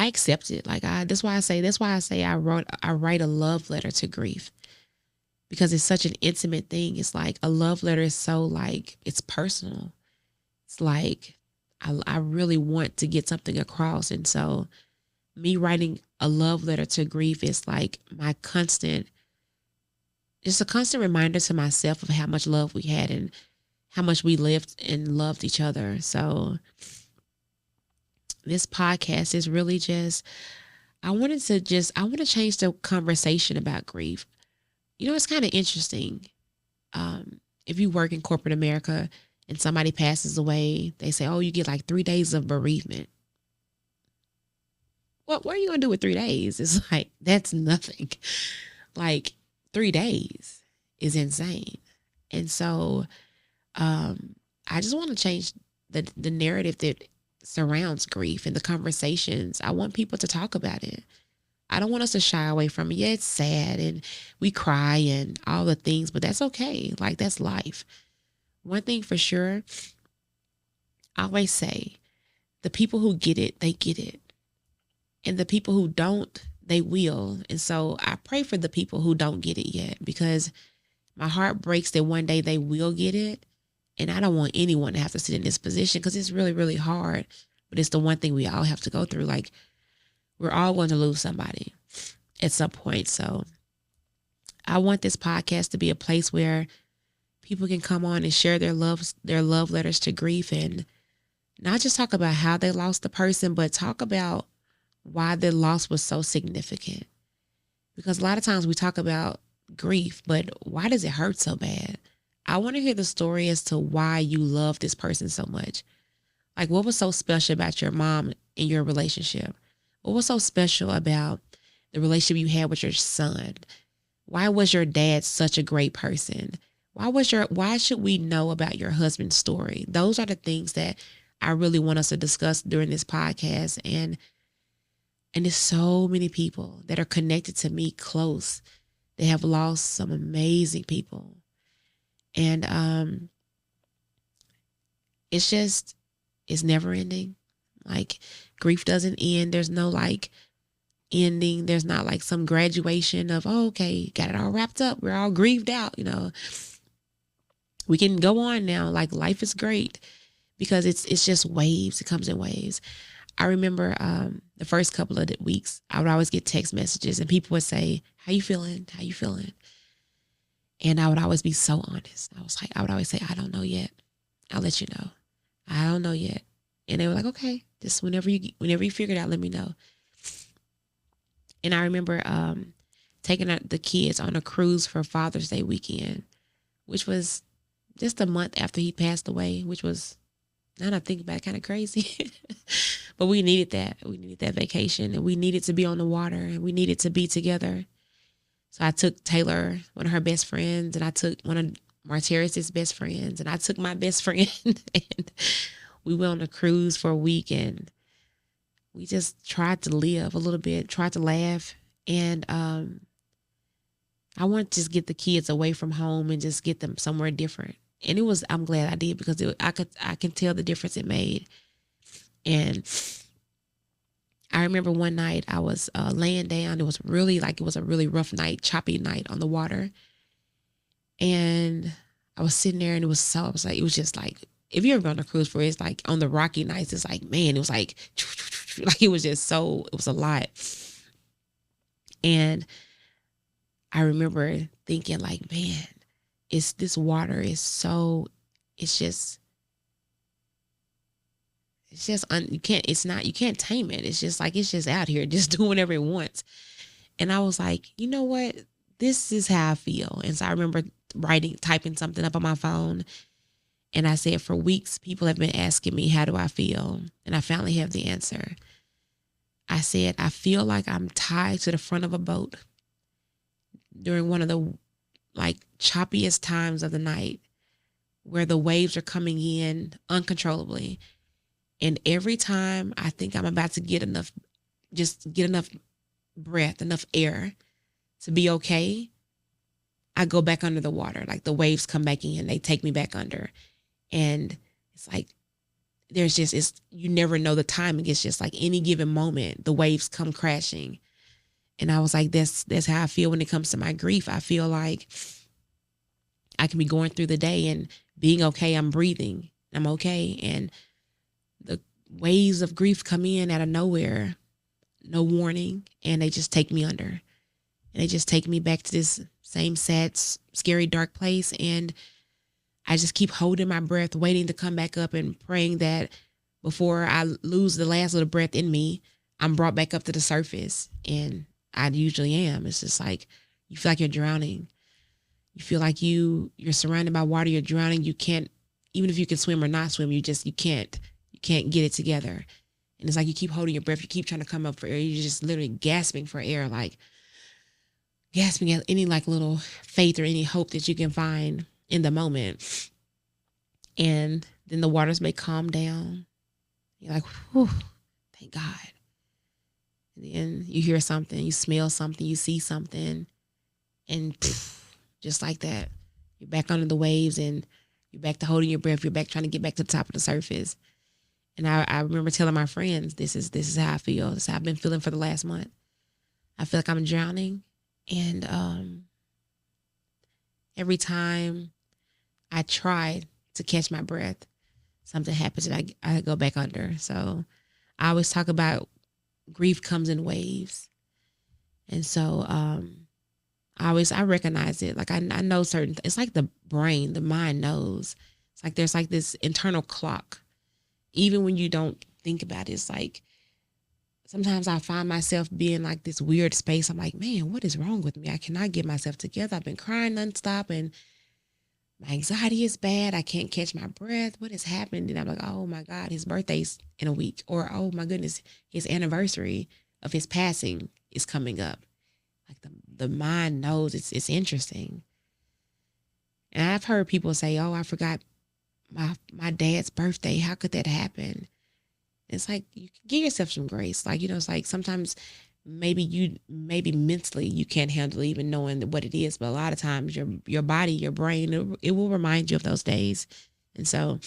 accept it. Like, that's why I say I write a love letter to grief, because it's such an intimate thing. It's like a love letter is so, like, it's personal. It's like I really want to get something across. And so me writing a love letter to grief is like my constant, it's a constant reminder to myself of how much love we had and how much we lived and loved each other. So this podcast is really just, I want to change the conversation about grief. You know, it's kind of interesting. If you work in corporate America and somebody passes away, they say, oh, you get like 3 days of bereavement. What are you going to do with 3 days? It's like, that's nothing. Like, 3 days is insane. And so I just want to change the narrative that surrounds grief and the conversations. I want people to talk about it. I don't want us to shy away from it. Yeah, it's sad and we cry and all the things, but that's okay. Like, that's life. One thing for sure, I always say, the people who get it, they get it. And the people who don't, they will. And so I pray for the people who don't get it yet, because my heart breaks that one day they will get it. And I don't want anyone to have to sit in this position, because it's really, really hard. But it's the one thing we all have to go through. Like, we're all going to lose somebody at some point. So I want this podcast to be a place where people can come on and share their love letters to grief, and not just talk about how they lost the person, but talk about why the loss was so significant. Because a lot of times we talk about grief, but why does it hurt so bad? I want to hear the story as to why you love this person so much. Like, what was so special about your mom in your relationship? What was so special about the relationship you had with your son? Why was your dad such a great person? Why should we know about your husband's story? Those are the things that I really want us to discuss during this podcast. And there's so many people that are connected to me close. They have lost some amazing people. And it's never ending. Like, grief doesn't end. There's no like ending. There's not like some graduation of, oh, okay, got it all wrapped up. We're all grieved out, you know. We can go on now. Like, life is great, because it's just waves. It comes in waves. I remember the first couple of weeks, I would always get text messages and people would say, how you feeling? How you feeling? And I would always be so honest. I would always say, I don't know yet. I'll let you know. I don't know yet. And they were like, okay, just whenever you figure it out, let me know. And I remember taking the kids on a cruise for Father's Day weekend, which was just a month after he passed away, which was, now that I think about it, kind of crazy. But we needed that. We needed that vacation, and we needed to be on the water, and we needed to be together. So I took Taylor, one of her best friends, and I took one of Martyrus' best friends, and I took my best friend, and we went on a cruise for a week, and we just tried to live a little bit, tried to laugh. And I wanted to just get the kids away from home and just get them somewhere different. And I'm glad I did, because I can tell the difference it made. And I remember one night I was laying down. It was it was a really rough night, choppy night on the water. And I was sitting there, and it was just like, if you ever been on a cruise where it's like on the rocky nights, it's like, man, it was like, like it was just it was a lot. And I remember thinking like, man, this water is so, it's just, you can't tame it. It's just like, it's just out here just doing whatever it wants. And I was like, you know what? This is how I feel. And so I remember typing something up on my phone. And I said, for weeks, people have been asking me, how do I feel? And I finally have the answer. I said, I feel like I'm tied to the front of a boat during one of the like choppiest times of the night, where the waves are coming in uncontrollably. And every time I think I'm about to get enough breath, enough air to be okay, I go back under the water. Like the waves come back in, they take me back under. And it's like, you never know the timing. It's just like any given moment, the waves come crashing. And I was like, that's how I feel when it comes to my grief. I feel like I can be going through the day and being okay. I'm breathing. I'm okay. And the waves of grief come in out of nowhere, no warning, and they just take me under. And they just take me back to this same sad, scary, dark place. And I just keep holding my breath, waiting to come back up and praying that before I lose the last little breath in me, I'm brought back up to the surface. And I usually am. It's just like, you feel like you're drowning. You feel like you're surrounded by water, you're drowning. You can't, even if you can swim or not swim, you can't get it together. And it's like you keep holding your breath, you keep trying to come up for air. You're just literally gasping for air, like gasping at any like little faith or any hope that you can find in the moment. And then the waters may calm down. You're like, whew, thank God. And then you hear something, you smell something, you see something, and just like that, you're back under the waves, and you're back to holding your breath. You're back trying to get back to the top of the surface. And I remember telling my friends, this is how I feel. This is how I've been feeling for the last month. I feel like I'm drowning. And every time I try to catch my breath, something happens and I go back under. So I always talk about grief comes in waves. And so I recognize it. Like I know it's like the brain, the mind knows. It's like there's like this internal clock. Even when you don't think about it, it's like sometimes I find myself being like this weird space. I'm like, man, what is wrong with me? I cannot get myself together. I've been crying nonstop and my anxiety is bad. I can't catch my breath. What has happened? And I'm like, oh my God, his birthday's in a week. Or, oh my goodness, his anniversary of his passing is coming up. Like the mind knows. It's interesting. And I've heard people say, oh, I forgot my dad's birthday. How could that happen? It's like, you can give yourself some grace. Like, it's like sometimes maybe mentally you can't handle even knowing what it is, but a lot of times your body, your brain, it will remind you of those days. And so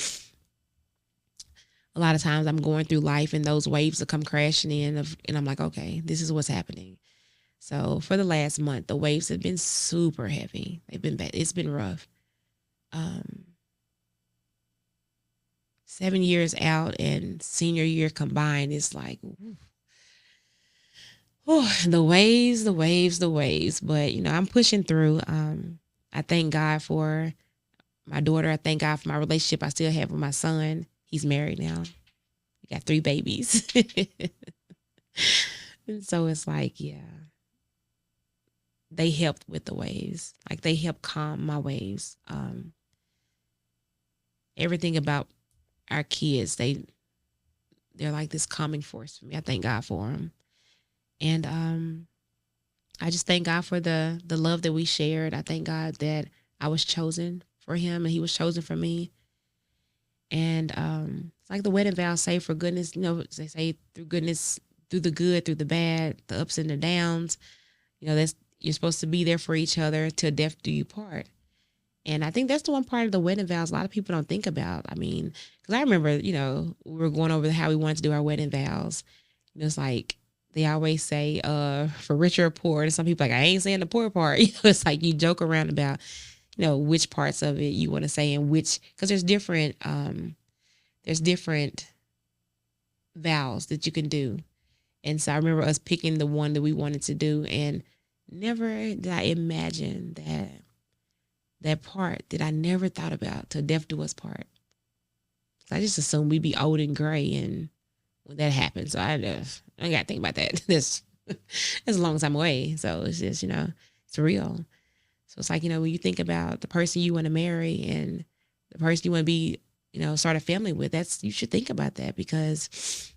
a lot of times I'm going through life and those waves will come crashing in and I'm like, okay, this is what's happening. So for the last month, the waves have been super heavy. They've been bad. It's been rough. 7 years out and senior year combined, it's like, the waves. But, I'm pushing through. I thank God for my daughter. I thank God for my relationship I still have with my son. He's married now. We got 3 babies. And so it's like, yeah, they helped with the waves. Like they helped calm my waves. Everything about our kids, they're like this calming force for me. I thank God for them. And I just thank God for the love that we shared. I thank God that I was chosen for him and he was chosen for me. And it's like the wedding vows say, for goodness, they say through goodness, through the good, through the bad, the ups and the downs, that's, you're supposed to be there for each other till death do you part. And I think that's the one part of the wedding vows a lot of people don't think about. I mean, because I remember, we were going over how we wanted to do our wedding vows. And it's like they always say, for richer or poor. And some people like, I ain't saying the poor part. It's like you joke around about, which parts of it you want to say and which, because there's different vows that you can do. And so I remember us picking the one that we wanted to do, and never did I imagine that part that I never thought about till death do us part. I just assumed we'd be old and gray, and when that happened, so I got to think about that. This as long as I'm away, so it's just it's real. So it's like when you think about the person you want to marry and the person you want to be start a family with, you should think about that, because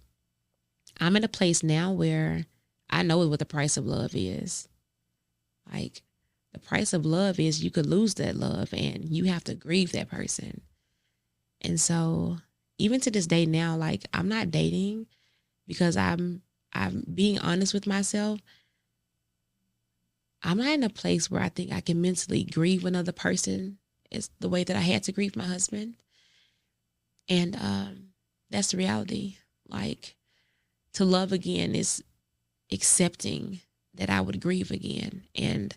I'm in a place now where I know what the price of love is. Like, the price of love is you could lose that love and you have to grieve that person. And so even to this day now, like, I'm not dating because I'm being honest with myself. I'm not in a place where I think I can mentally grieve another person is the way that I had to grieve my husband. And that's the reality. Like, to love again is accepting that I would grieve again. And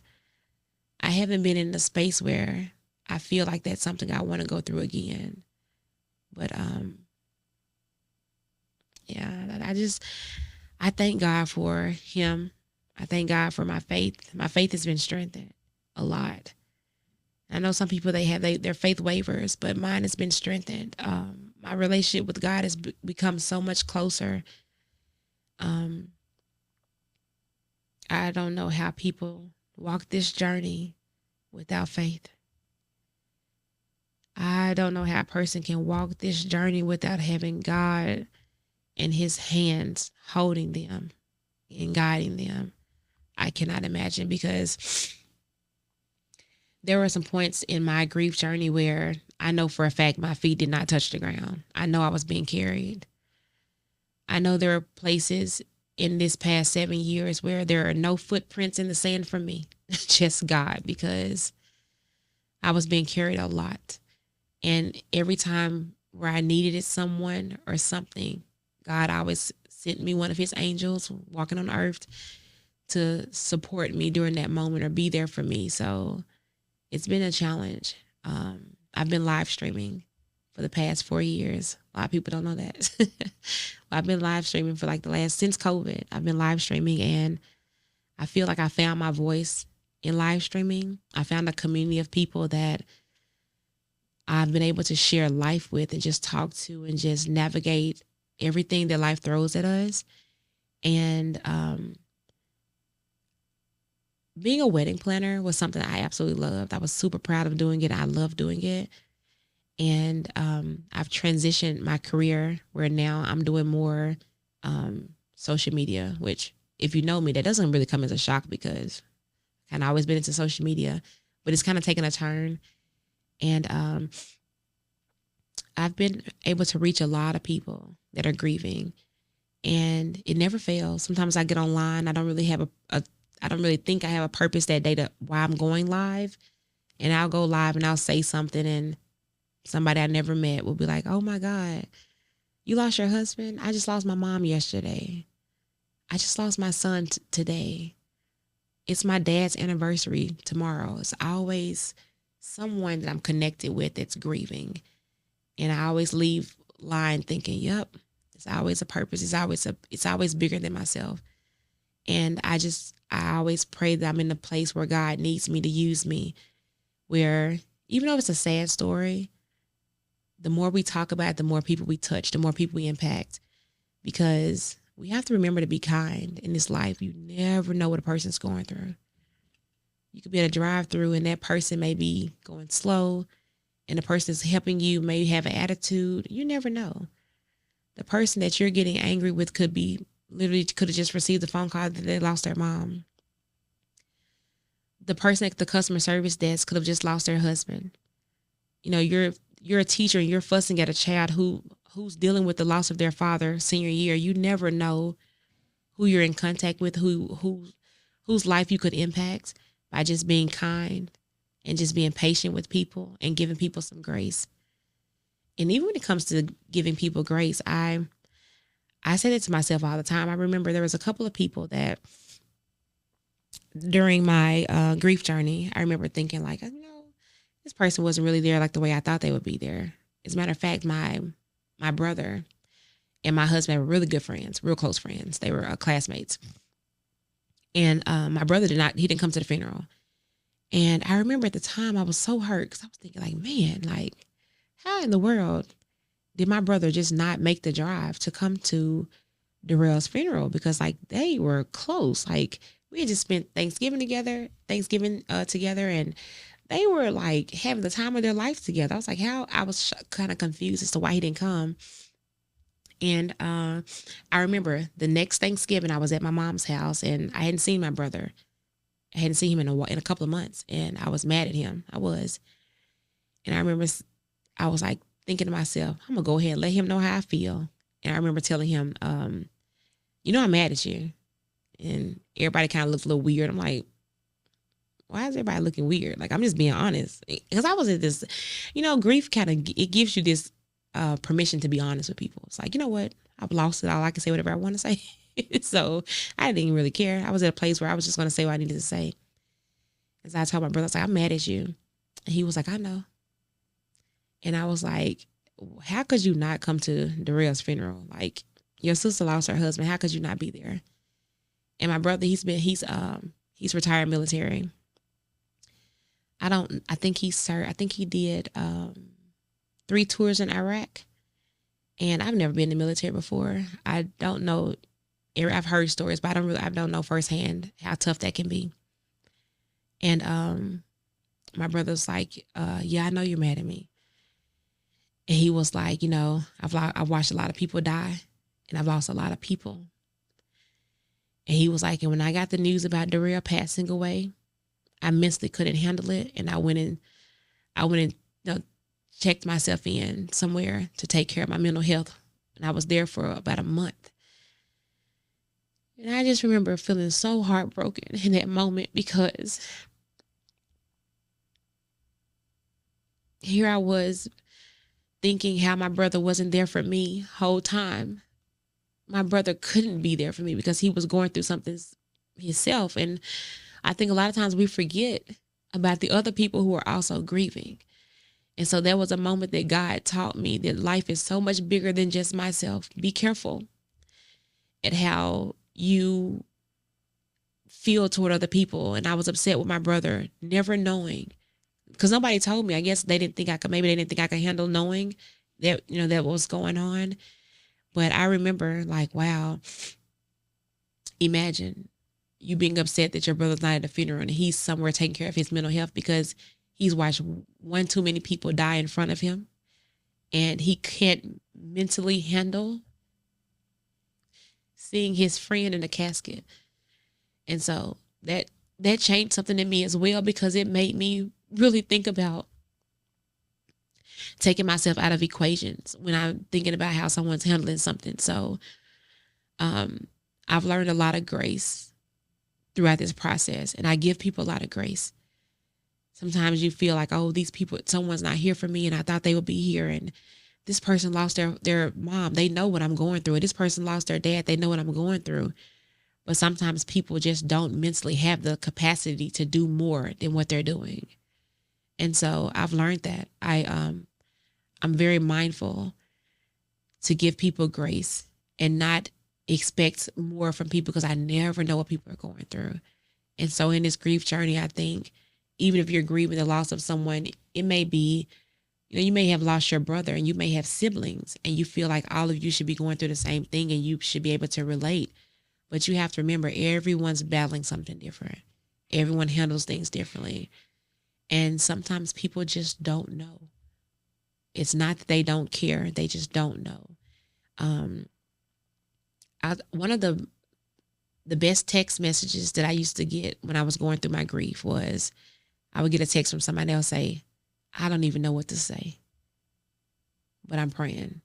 I haven't been in a space where I feel like that's something I want to go through again. But I thank God for him. I thank God for my faith. My faith has been strengthened a lot. I know some people, their faith wavers, but mine has been strengthened. My relationship with God has become so much closer. I don't know how people walk this journey without faith. I don't know how a person can walk this journey without having God and his hands holding them and guiding them. I cannot imagine, because there were some points in my grief journey where I know for a fact my feet did not touch the ground. I know I was being carried. I know there are places in this past 7 years where there are no footprints in the sand for me, just God, because I was being carried a lot. And every time where I needed someone or something, God always sent me one of his angels walking on earth to support me during that moment or be there for me. So it's been a challenge. I've been live streaming for the past 4 years. A lot of people don't know that. I've been live streaming for since COVID. I've been live streaming, and I feel like I found my voice in live streaming. I found a community of people that I've been able to share life with and just talk to and just navigate everything that life throws at us. And being a wedding planner was something I absolutely loved. I was super proud of doing it. I love doing it. And I've transitioned my career where now I'm doing more social media, which, if you know me, that doesn't really come as a shock, because I've kind of always been into social media, but it's kind of taken a turn. And I've been able to reach a lot of people that are grieving, and it never fails. Sometimes I get online. I don't really think I have a purpose that day to why I'm going live, and I'll go live and I'll say something, and somebody I never met will be like, "Oh my God, you lost your husband? I just lost my mom yesterday. I just lost my son today. It's my dad's anniversary tomorrow." It's always someone that I'm connected with that's grieving. And I always leave line thinking, yep, it's always a purpose. It's always bigger than myself. And I always pray that I'm in a place where God needs me to use me, where even though it's a sad story, the more we talk about it, the more people we touch, the more people we impact, because we have to remember to be kind in this life. You never know what a person's going through. You could be at a drive-through and that person may be going slow, and the person is helping you may have an attitude. You never know. The person that you're getting angry with could have just received a phone call that they lost their mom. The person at the customer service desk could have just lost their husband. You're a teacher and you're fussing at a child who's dealing with the loss of their father senior year. You never know who you're in contact with, whose life you could impact by just being kind and just being patient with people and giving people some grace. And even when it comes to giving people grace, I say that to myself all the time. I remember there was a couple of people that during my grief journey, I remember thinking like, this person wasn't really there like the way I thought they would be there. As a matter of fact, my brother and my husband were really good friends, real close friends. They were classmates. And my brother he didn't come to the funeral. And I remember at the time I was so hurt because I was thinking like, man, like how in the world did my brother just not make the drive to come to Darrell's funeral? Because like they were close. Like we had just spent Thanksgiving together, and they were like having the time of their life together. I was like, how? I was kind of confused as to why he didn't come. And I remember the next Thanksgiving, I was at my mom's house, and I hadn't seen my brother. I hadn't seen him in a couple of months, and I was mad at him. I was. And I remember I was like thinking to myself, I'm going to go ahead and let him know how I feel. And I remember telling him, I'm mad at you. And everybody kind of looked a little weird. I'm like, why is everybody looking weird? Like, I'm just being honest. Because I was at this, grief it gives you this permission to be honest with people. It's like, you know what? I've lost it all. I can say whatever I want to say. So I didn't even really care. I was at a place where I was just going to say what I needed to say. As I told my brother, I was like, I'm mad at you. And he was like, I know. And I was like, how could you not come to Darrell's funeral? Like, your sister lost her husband. How could you not be there? And my brother, he's retired military. I think he did 3 tours in Iraq. And I've never been in the military before. I don't know. I've heard stories, but I don't know firsthand how tough that can be. And my brother's like, yeah, I know you're mad at me. And he was like, I've watched a lot of people die, and I've lost a lot of people. And he was like, and when I got the news about Darrell passing away, I mentally couldn't handle it. And I went and checked myself in somewhere to take care of my mental health. And I was there for about a month. And I just remember feeling so heartbroken in that moment, because here I was thinking how my brother wasn't there for me whole time. My brother couldn't be there for me because he was going through something himself. And I think a lot of times we forget about the other people who are also grieving. And so there was a moment that God taught me that life is so much bigger than just myself. Be careful at how you feel toward other people. And I was upset with my brother, never knowing, because nobody told me. I guess maybe they didn't think I could handle knowing that, that was going on. But I remember like, wow, imagine you being upset that your brother's not at the funeral and he's somewhere taking care of his mental health because he's watched one too many people die in front of him, and he can't mentally handle seeing his friend in a casket. And so that changed something in me as well, because it made me really think about taking myself out of equations when I'm thinking about how someone's handling something. So I've learned a lot of grace throughout this process, and I give people a lot of grace. Sometimes you feel like, oh, someone's not here for me, and I thought they would be here. And this person lost their mom. They know what I'm going through. This person lost their dad. They know what I'm going through. But sometimes people just don't mentally have the capacity to do more than what they're doing. And so I've learned that. I'm very mindful to give people grace and not expect more from people, because I never know what people are going through. And so in this grief journey, I think even if you're grieving the loss of someone, it may be, you may have lost your brother and you may have siblings, and you feel like all of you should be going through the same thing and you should be able to relate. But you have to remember, everyone's battling something different. Everyone handles things differently. And sometimes people just don't know. It's not that they don't care. They just don't know. One of the best text messages that I used to get when I was going through my grief was, I would get a text from somebody else say, I don't even know what to say, but I'm praying.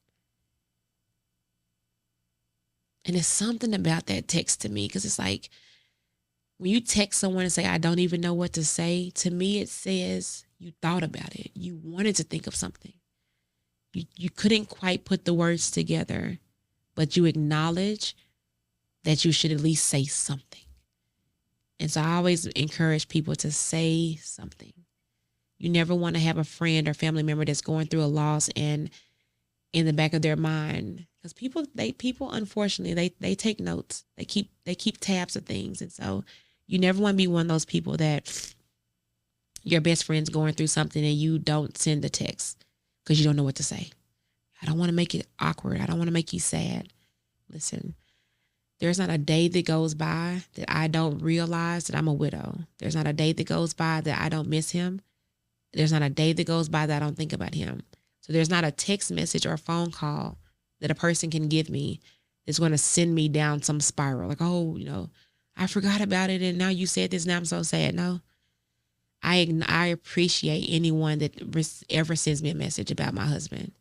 And it's something about that text to me, because it's like, When you text someone and say, I don't even know what to say, to me, it says you thought about it. You wanted to think of something. You couldn't quite put the words together, but you acknowledge that you should at least say something. And so I always encourage people to say something. You never want to have a friend or family member that's going through a loss and in the back of their mind, because people unfortunately they take notes. They keep tabs of things. And so you never want to be one of those people that your best friend's going through something and you don't send a text because you don't know what to say. I don't want to make it awkward. I don't want to make you sad. Listen, there's not a day that goes by that I don't realize that I'm a widow. There's not a day that goes by that I don't miss him. There's not a day that goes by that I don't think about him. So there's not a text message or a phone call that a person can give me that's going to send me down some spiral. Like, oh, I forgot about it and now you said this, now I'm so sad. No, I appreciate anyone that ever sends me a message about my husband,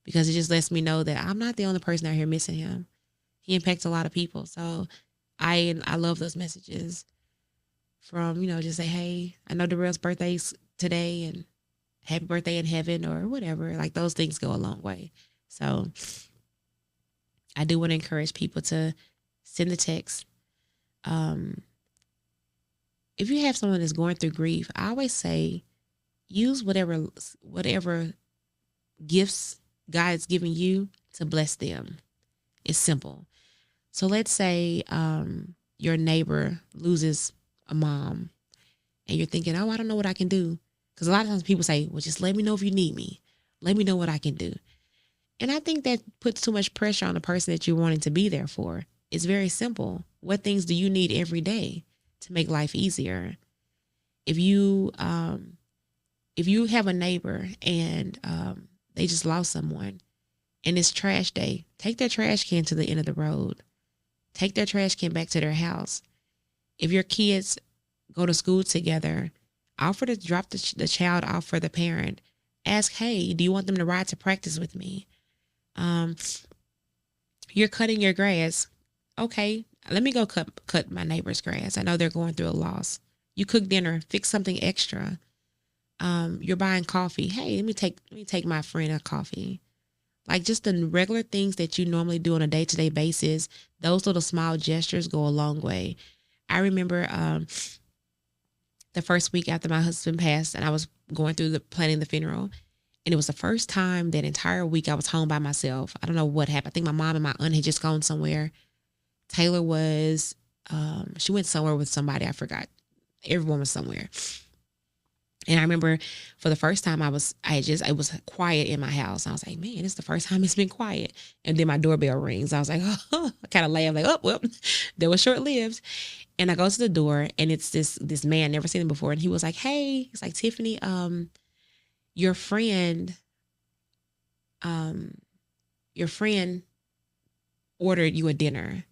because it just lets me know that I'm not the only person out here missing him. He impacts a lot of people. So I love those messages from, just say, hey, I know Darrell's birthday's today and happy birthday in heaven or whatever. Like, those things go a long way. So I do want to encourage people to send the text. If you have someone that's going through grief, I always say use whatever gifts God is giving you to bless them. It's simple. So let's say your neighbor loses a mom and you're thinking, oh, I don't know what I can do. Because a lot of times people say, well, just let me know if you need me. Let me know what I can do. And I think that puts too much pressure on the person that you're wanting to be there for. It's very simple. What things do you need every day to make life easier? If you have a neighbor and they just lost someone and it's trash day, take their trash can to the end of the road. Take their trash can back to their house. If your kids go to school together, offer to drop the child off for the parent. Ask, hey, do you want them to ride to practice with me? You're cutting your grass. Okay, let me go cut my neighbor's grass. I know they're going through a loss. You cook dinner, fix something extra. You're buying coffee. Hey, let me take my friend a coffee. Like, just the regular things that you normally do on a day-to-day basis, those little small gestures go a long way. I remember the first week after my husband passed and I was going through planning the funeral, and it was the first time that entire week I was home by myself. I don't know what happened. I think my mom and my aunt had just gone somewhere. Taylor was, she went somewhere with somebody. I forgot. Everyone was somewhere. And I remember for the first time it was quiet in my house. I was like, man, it's the first time it's been quiet. And then my doorbell rings. I was like, oh, I kind of laughed like, oh, well, that was short lived. And I go to the door and it's this man, never seen him before. And he was like, hey, he's like, Tiffany, your friend ordered you a dinner.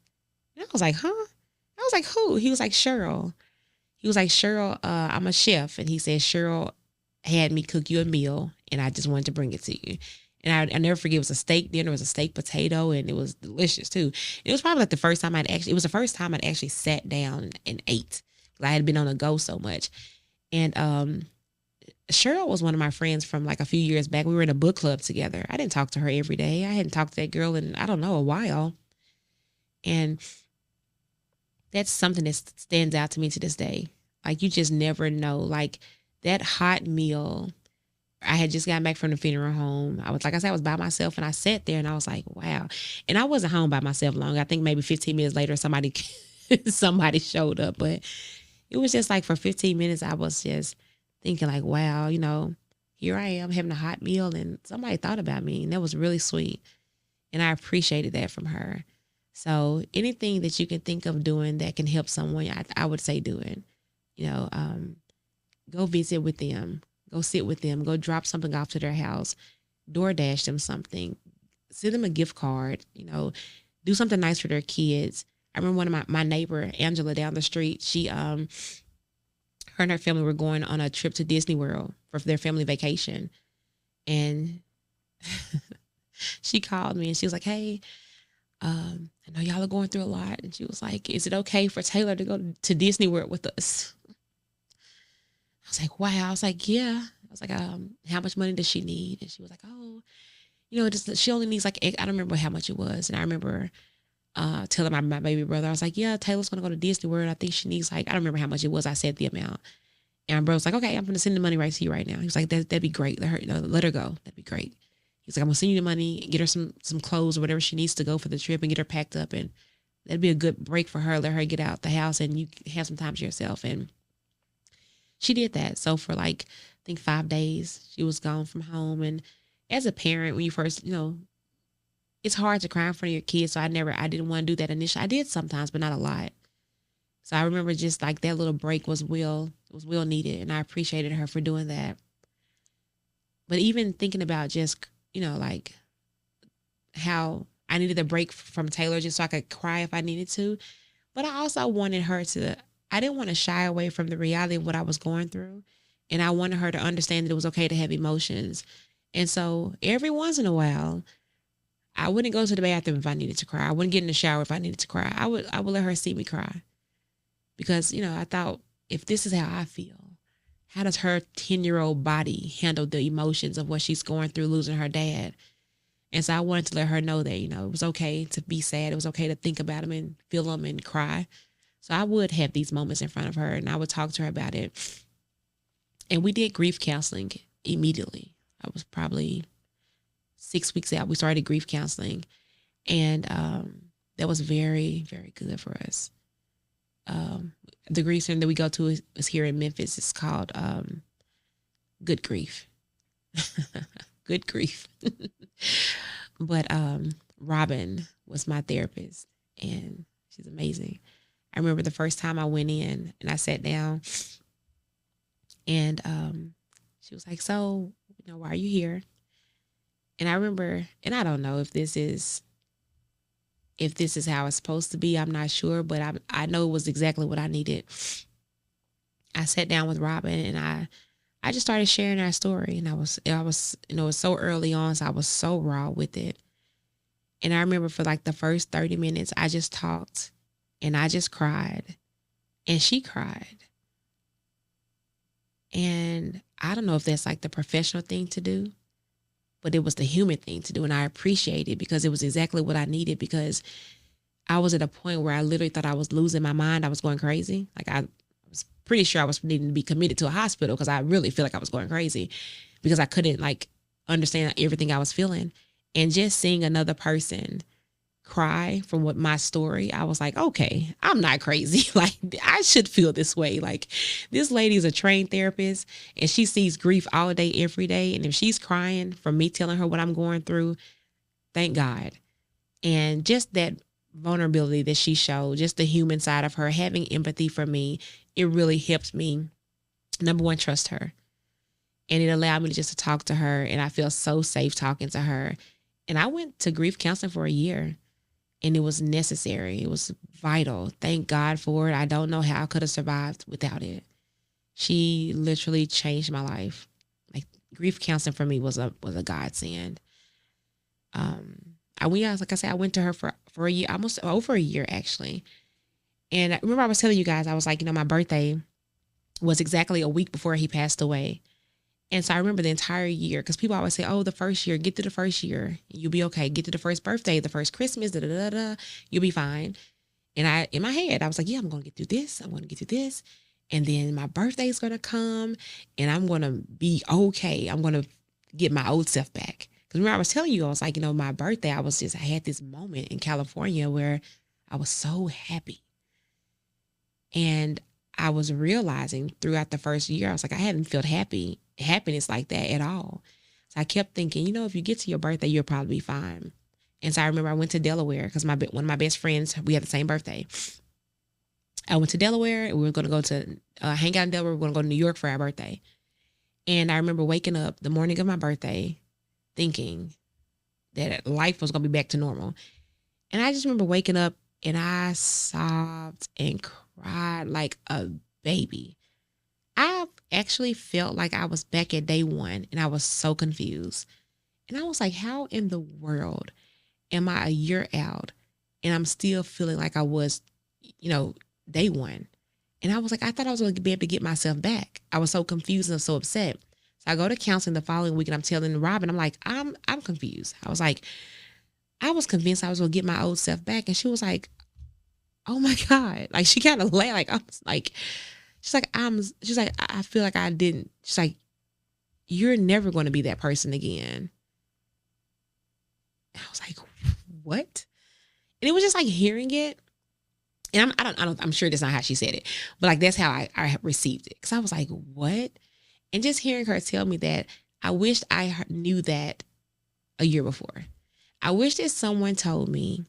And I was like, huh? I was like, who? He was like, Cheryl. He was like, Cheryl, I'm a chef. And he said, Cheryl had me cook you a meal and I just wanted to bring it to you. And I never forget, it was a steak dinner, it was a steak potato, and it was delicious too. It was probably like the first time I'd actually sat down and ate. I had been on the go so much. And Cheryl was one of my friends from like a few years back. We were in a book club together. I didn't talk to her every day. I hadn't talked to that girl in, I don't know, a while. And that's something that stands out to me to this day. Like, you just never know. Like, that hot meal, I had just gotten back from the funeral home. I was by myself, and I sat there and I was like, wow. And I wasn't home by myself long. I think maybe 15 minutes later, somebody showed up. But it was just like for 15 minutes, I was just thinking like, wow, here I am having a hot meal and somebody thought about me. And that was really sweet. And I appreciated that from her. So anything that you can think of doing that can help someone, I would say do it. Go visit with them. Go sit with them. Go drop something off to their house. DoorDash them something. Send them a gift card. Do something nice for their kids. I remember one of my neighbor, Angela, down the street, her and her family were going on a trip to Disney World for their family vacation. And she called me and she was like, hey, I know y'all are going through a lot. And she was like, is it okay for Taylor to go to Disney World with us? I was like, wow. I was like, yeah. I was like, how much money does she need? And she was like, oh, just she only needs like, I don't remember how much it was. And I remember telling my baby brother, I was like, yeah, Taylor's gonna go to Disney World. I think she needs like, I don't remember how much it was. I said the amount. And my brother was like, okay, I'm gonna send the money right to you right now. He was like, that'd be great. Let her go. That'd be great. He's like, I'm gonna send you the money, get her some clothes or whatever she needs to go for the trip and get her packed up. And that'd be a good break for her. Let her get out the house and you have some time to yourself. And she did that. So for like, I think 5 days, she was gone from home. And as a parent, when you first, it's hard to cry in front of your kids. So I didn't want to do that initially. I did sometimes, but not a lot. So I remember just like that little break was well needed. And I appreciated her for doing that. But even thinking about just, like how I needed a break from Taylor just so I could cry if I needed to. But I also wanted her to, I didn't want to shy away from the reality of what I was going through. And I wanted her to understand that it was okay to have emotions. And so every once in a while, I wouldn't go to the bathroom if I needed to cry. I wouldn't get in the shower if I needed to cry. I would let her see me cry. Because, I thought, if this is how I feel, how does her 10-year-old body handle the emotions of what she's going through losing her dad? And so I wanted to let her know that, it was okay to be sad. It was okay to think about him and feel him and cry. So I would have these moments in front of her and I would talk to her about it. And we did grief counseling immediately. I was probably 6 weeks out. We started grief counseling. And that was very, very good for us. The grief center that we go to is here in Memphis. It's called Good Grief. Good Grief. But Robin was my therapist and she's amazing. I remember the first time I went in and I sat down and she was like, so, why are you here? And I remember, and I don't know if this is how it's supposed to be. I'm not sure, but I know it was exactly what I needed. I sat down with Robin and I just started sharing our story. And I was, it was so early on. So I was so raw with it. And I remember for like the first 30 minutes, I just talked and I just cried and she cried. And I don't know if that's like the professional thing to do, but it was the human thing to do. And I appreciate it because it was exactly what I needed, because I was at a point where I literally thought I was losing my mind. I was going crazy. Like I was pretty sure I was needing to be committed to a hospital because I really feel like I was going crazy because I couldn't like understand everything I was feeling. And just seeing another person cry from what my story, I was like, okay, I'm not crazy. Like I should feel this way. Like this lady is a trained therapist and she sees grief all day, every day. And if she's crying from me telling her what I'm going through, thank God. And just that vulnerability that she showed, just the human side of her, having empathy for me, it really helped me, number one, trust her. And it allowed me to just to talk to her. And I feel so safe talking to her. And I went to grief counseling for a year. And it was necessary. It was vital. Thank God for it. I don't know how I could have survived without it. She literally changed my life. Like grief counseling for me was a godsend. Like I said, I went to her for a year, almost over a year actually. And I remember I was telling you guys, I was like, my birthday was exactly a week before he passed away. And so I remember the entire year, because people always say, oh, the first year, get to the first year, you'll be okay. Get to the first birthday, the first Christmas, you'll be fine. And in my head, I was like, yeah, I'm going to get through this. I'm going to get through this. And then my birthday is going to come and I'm going to be okay. I'm going to get my old self back. Because remember I was telling you, I was like, my birthday, I had this moment in California where I was so happy. And I was realizing throughout the first year, I was like, I haven't felt happiness like that at all. So I kept thinking, if you get to your birthday, you'll probably be fine. And so I remember I went to Delaware because one of my best friends, we had the same birthday. I went to Delaware and we were going to go to hang out in Delaware. We were going to go to New York for our birthday. And I remember waking up the morning of my birthday thinking that life was going to be back to normal. And I just remember waking up and I sobbed and cried like a baby. I actually felt like I was back at day one and I was so confused. And I was like, how in the world am I a year out and I'm still feeling like I was, day one. And I was like, I thought I was going to be able to get myself back. I was so confused and so upset. So I go to counseling the following week, and I'm telling Robin, I'm like, I'm confused. I was like, I was convinced I was going to get my old self back. And she was like, oh my God. Like, she kind of laughed. Like, I was like, she's like, I feel like I didn't. She's like, you're never going to be that person again. And I was like, what? And it was just like hearing it. And I'm sure that's not how she said it, but like, that's how I received it. Cause I was like, what? And just hearing her tell me that, I wished I knew that a year before. I wish that someone told me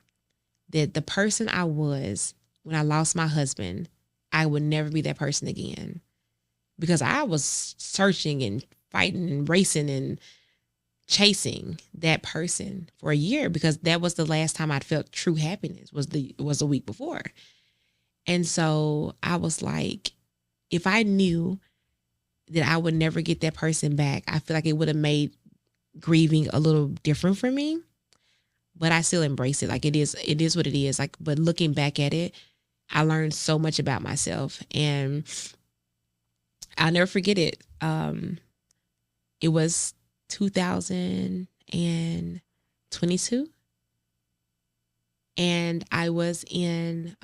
that the person I was when I lost my husband, I would never be that person again. Because I was searching and fighting and racing and chasing that person for a year, because that was the last time I'd felt true happiness, was the week before. And so I was like, if I knew that I would never get that person back, I feel like it would have made grieving a little different for me. But I still embrace it. Like, it is what it is. Like, but looking back at it, I learned so much about myself, and I'll never forget it. It was 2022, and I was in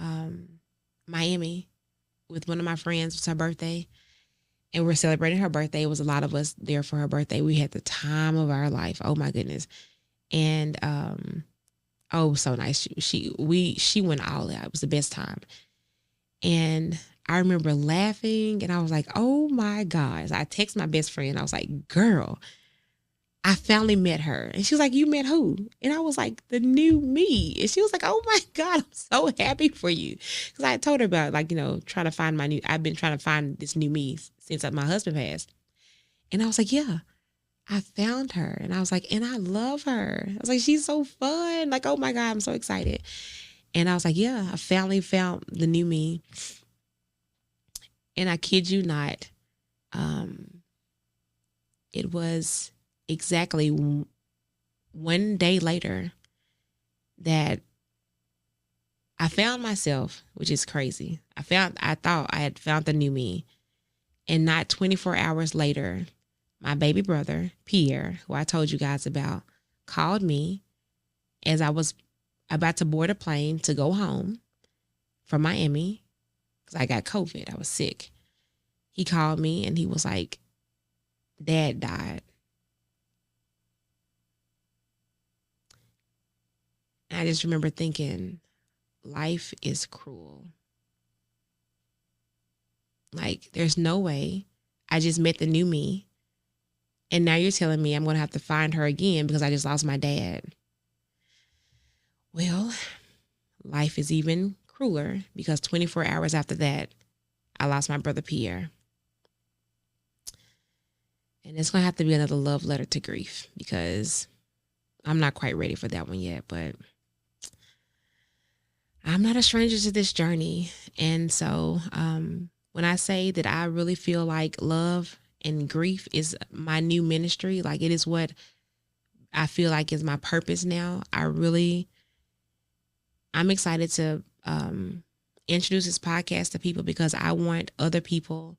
Miami with one of my friends. It was her birthday, and we're celebrating her birthday. It was a lot of us there for her birthday. We had the time of our life. Oh my goodness. And oh, so nice. She went all out. It was the best time. And I remember laughing, and I was like, oh my God. So I texted my best friend. I was like, girl, I finally met her. And she was like, you met who? And I was like, the new me. And she was like, oh my God, I'm so happy for you. Because I told her about, like, trying to find I've been trying to find this new me since my husband passed. And I was like, yeah, I found her. And I was like, and I love her. I was like, she's so fun. Like, oh my God, I'm so excited. And I was like, yeah, I finally found the new me. And I kid you not, it was exactly one day later that I found myself, which is crazy. I thought I had found the new me. And not 24 hours later, my baby brother, Pierre, who I told you guys about, called me as I was about to board a plane to go home from Miami, because I got COVID. I was sick. He called me and he was like, Dad died. And I just remember thinking, life is cruel. Like, there's no way. I just met the new me, and now you're telling me I'm going to have to find her again because I just lost my dad. Well, life is even crueler, because 24 hours after that, I lost my brother Pierre. And it's going to have to be another love letter to grief, because I'm not quite ready for that one yet, but I'm not a stranger to this journey. And so when I say that I really feel like love and grief is my new ministry, like, it is what I feel like is my purpose now. I'm excited to introduce this podcast to people, because I want other people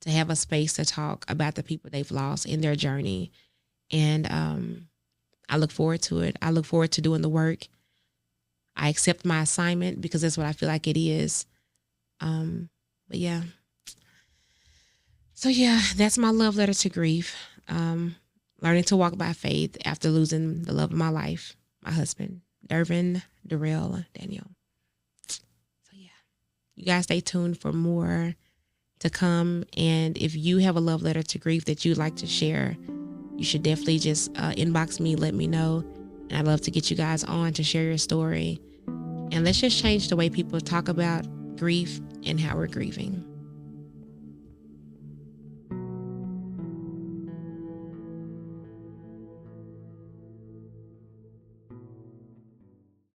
to have a space to talk about the people they've lost in their journey. And I look forward to it. I look forward to doing the work. I accept my assignment, because that's what I feel like it is. But yeah. So yeah, that's my love letter to grief. Learning to walk by faith after losing the love of my life, my husband, Dervin Darrell Daniel. So yeah, you guys stay tuned for more to come. And if you have a love letter to grief that you'd like to share, you should definitely just inbox me, let me know. And I'd love to get you guys on to share your story. And let's just change the way people talk about grief and how we're grieving.